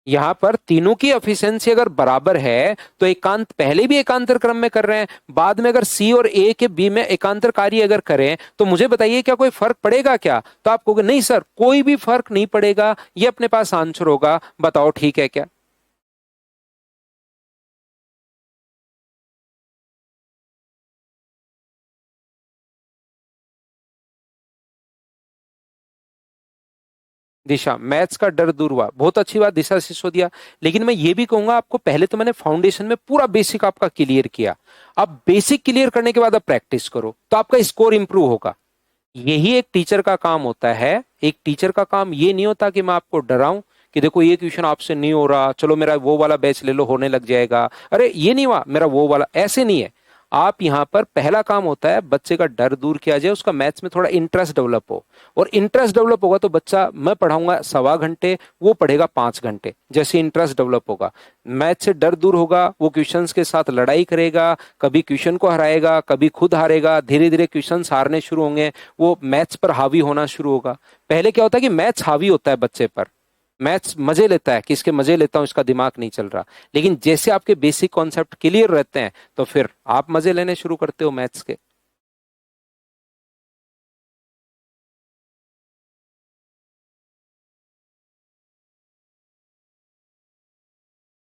यहां पर तीनों की एफिशिएंसी अगर बराबर है तो एकांत पहले भी एकांतर क्रम में कर रहे हैं, बाद में अगर सी और ए के बी में एकांतर कार्य अगर करें तो मुझे बताइए क्या कोई फर्क पड़ेगा क्या? तो आप कहोगे नहीं सर, कोई भी फर्क नहीं पड़ेगा, ये अपने पास आंसर होगा। बताओ ठीक है क्या? दिशा, मैथ्स का डर दूर हुआ, बहुत अच्छी बात, दिशा सिसोदिया। लेकिन मैं ये भी कहूंगा आपको, पहले तो मैंने फाउंडेशन में पूरा बेसिक आपका क्लियर किया। अब बेसिक क्लियर करने के बाद अब प्रैक्टिस करो तो आपका स्कोर इंप्रूव होगा। यही एक टीचर का काम होता है। एक टीचर का काम ये नहीं होता कि मैं आपको डराऊं कि देखो ये क्वेश्चन आपसे नहीं हो रहा, चलो मेरा वो वाला बैच ले लो, होने लग जाएगा, अरे ये नहीं हुआ मेरा वो वाला, ऐसे नहीं है। आप यहाँ पर पहला काम होता है बच्चे का डर दूर किया जाए, उसका मैथ्स में थोड़ा इंटरेस्ट डेवलप हो। और इंटरेस्ट डेवलप होगा तो बच्चा, मैं पढ़ाऊंगा 1.25 घंटे, वो पढ़ेगा 5 घंटे। जैसे इंटरेस्ट डेवलप होगा, मैथ से डर दूर होगा, वो क्वेश्चंस के साथ लड़ाई करेगा, कभी क्वेश्चन को हराएगा, कभी खुद हारेगा, धीरे धीरे क्वेश्चंस हारने शुरू होंगे, वो मैथ्स पर हावी होना शुरू होगा। पहले क्या होता है कि मैथ्स हावी होता है बच्चे पर, मैथ्स मजे लेता है कि इसके मजे लेता हूं, इसका दिमाग नहीं चल रहा। लेकिन जैसे आपके बेसिक कॉन्सेप्ट क्लियर रहते हैं तो फिर आप मजे लेने शुरू करते हो मैथ्स के।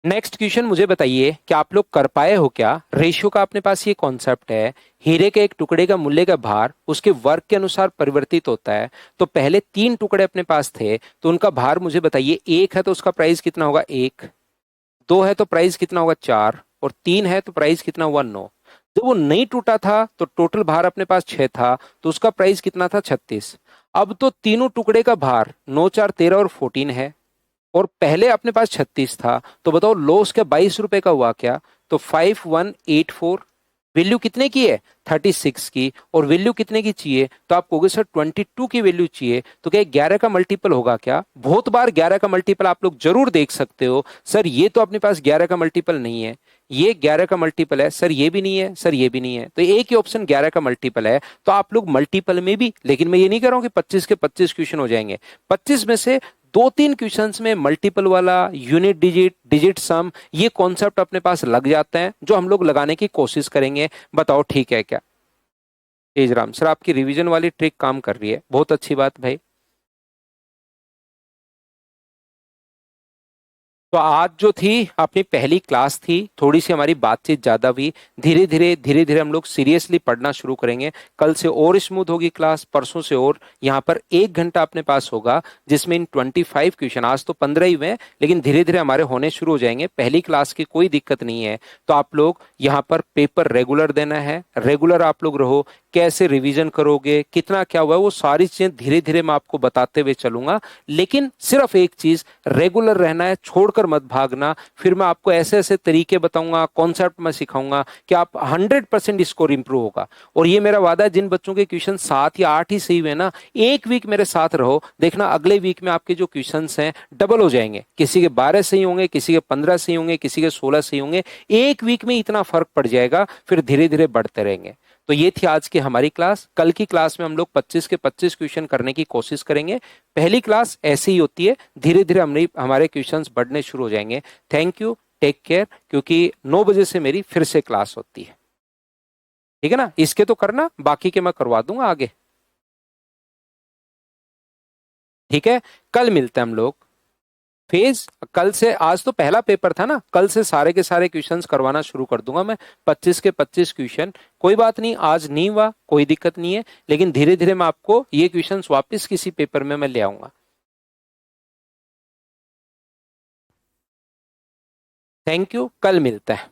नेक्स्ट क्वेश्चन मुझे बताइए कि आप लोग कर पाए हो क्या? रेशियो का अपने पास ये कॉन्सेप्ट है, हीरे के एक टुकड़े का मूल्य का भार उसके वर्ग के अनुसार परिवर्तित होता है। तो पहले 3 टुकड़े अपने पास थे, तो उनका भार मुझे बताइए। एक है तो उसका प्राइस कितना होगा? 1। 2 है तो प्राइस कितना होगा? 4। और 3 है तो प्राइस कितना हुआ? 9। जब वो नहीं टूटा था तो टोटल भार अपने पास 6 था, तो उसका प्राइस कितना था? 36। अब तो तीनों टुकड़े का भार 9 4 13 और 14 है, और पहले अपने पास 36 था। तो बताओ लॉस क्या 22 रुपए का हुआ क्या? तो 5184। वैल्यू कितने की है? 36 की। और वैल्यू कितने की चाहिए? तो आप कहोगे सर 22 की वैल्यू चाहिए, तो क्या 11 का मल्टीपल होगा क्या? बहुत बार 11 का मल्टीपल आप लोग जरूर देख सकते हो। सर ये तो अपने पास 11 का मल्टीपल नहीं है, ये 11 का मल्टीपल है, सर ये भी नहीं है, सर ये भी नहीं है। तो एक ही ऑप्शन 11 का मल्टीपल है। तो आप लोग मल्टीपल में भी, लेकिन मैं ये नहीं कह रहा हूं कि 25 के 25 क्वेश्चन हो जाएंगे। 25 में से दो तीन क्वेश्चंस में मल्टीपल वाला, यूनिट डिजिट, डिजिट सम, ये कॉन्सेप्ट अपने पास लग जाते हैं, जो हम लोग लगाने की कोशिश करेंगे। बताओ ठीक है क्या? तेजराम सर आपकी रिवीजन वाली ट्रिक काम कर रही है, बहुत अच्छी बात भाई। तो आज जो थी अपनी पहली क्लास थी, थोड़ी सी हमारी बातचीत ज्यादा हुई। धीरे धीरे हम लोग सीरियसली पढ़ना शुरू करेंगे। कल से और स्मूथ होगी क्लास, परसों से और। यहाँ पर 1 घंटा अपने पास होगा, जिसमें इन 25 क्वेश्चन, आज तो 15 ही हुए हैं, लेकिन धीरे धीरे हमारे होने शुरू हो जाएंगे। पहली क्लास की कोई दिक्कत नहीं है। तो आप लोग यहाँ पर पेपर रेगुलर देना है, रेगुलर आप लोग रहो। कैसे रिवीजन करोगे, कितना क्या हुआ है, वो सारी चीजें धीरे धीरे मैं आपको बताते हुए चलूंगा। लेकिन सिर्फ एक चीज, रेगुलर रहना है, छोड़कर मत भागना। फिर मैं आपको ऐसे ऐसे तरीके बताऊंगा, कॉन्सेप्ट मैं सिखाऊंगा कि आप 100% स्कोर इंप्रूव होगा। और ये मेरा वादा है, जिन बच्चों के क्वेश्चन 7 या 8 ही सही हुए ना, एक वीक मेरे साथ रहो, देखना अगले वीक में आपके जो क्वेश्चन हैं डबल हो जाएंगे। किसी के 12 सही होंगे, किसी के 15 सही होंगे, किसी के 16 सही होंगे। एक वीक में इतना फर्क पड़ जाएगा, फिर धीरे धीरे बढ़ते रहेंगे। तो ये थी आज की हमारी क्लास। कल की क्लास में हम लोग 25 के 25 क्वेश्चन करने की कोशिश करेंगे। पहली क्लास ऐसी ही होती है, धीरे धीरे हमारे क्वेश्चंस बढ़ने शुरू हो जाएंगे। थैंक यू, टेक केयर, क्योंकि 9 बजे से मेरी फिर से क्लास होती है। ठीक है ना? इसके तो करना, बाकी के मैं करवा दूंगा आगे। ठीक है, कल मिलते हैं हम लोग। फेज कल से, आज तो पहला पेपर था ना, कल से सारे के सारे क्वेश्चंस करवाना शुरू कर दूंगा मैं, 25 के 25 क्वेश्चन। कोई बात नहीं, आज नहीं हुआ कोई दिक्कत नहीं है, लेकिन धीरे धीरे मैं आपको ये क्वेश्चंस वापस किसी पेपर में मैं ले आऊंगा। थैंक यू, कल मिलता है।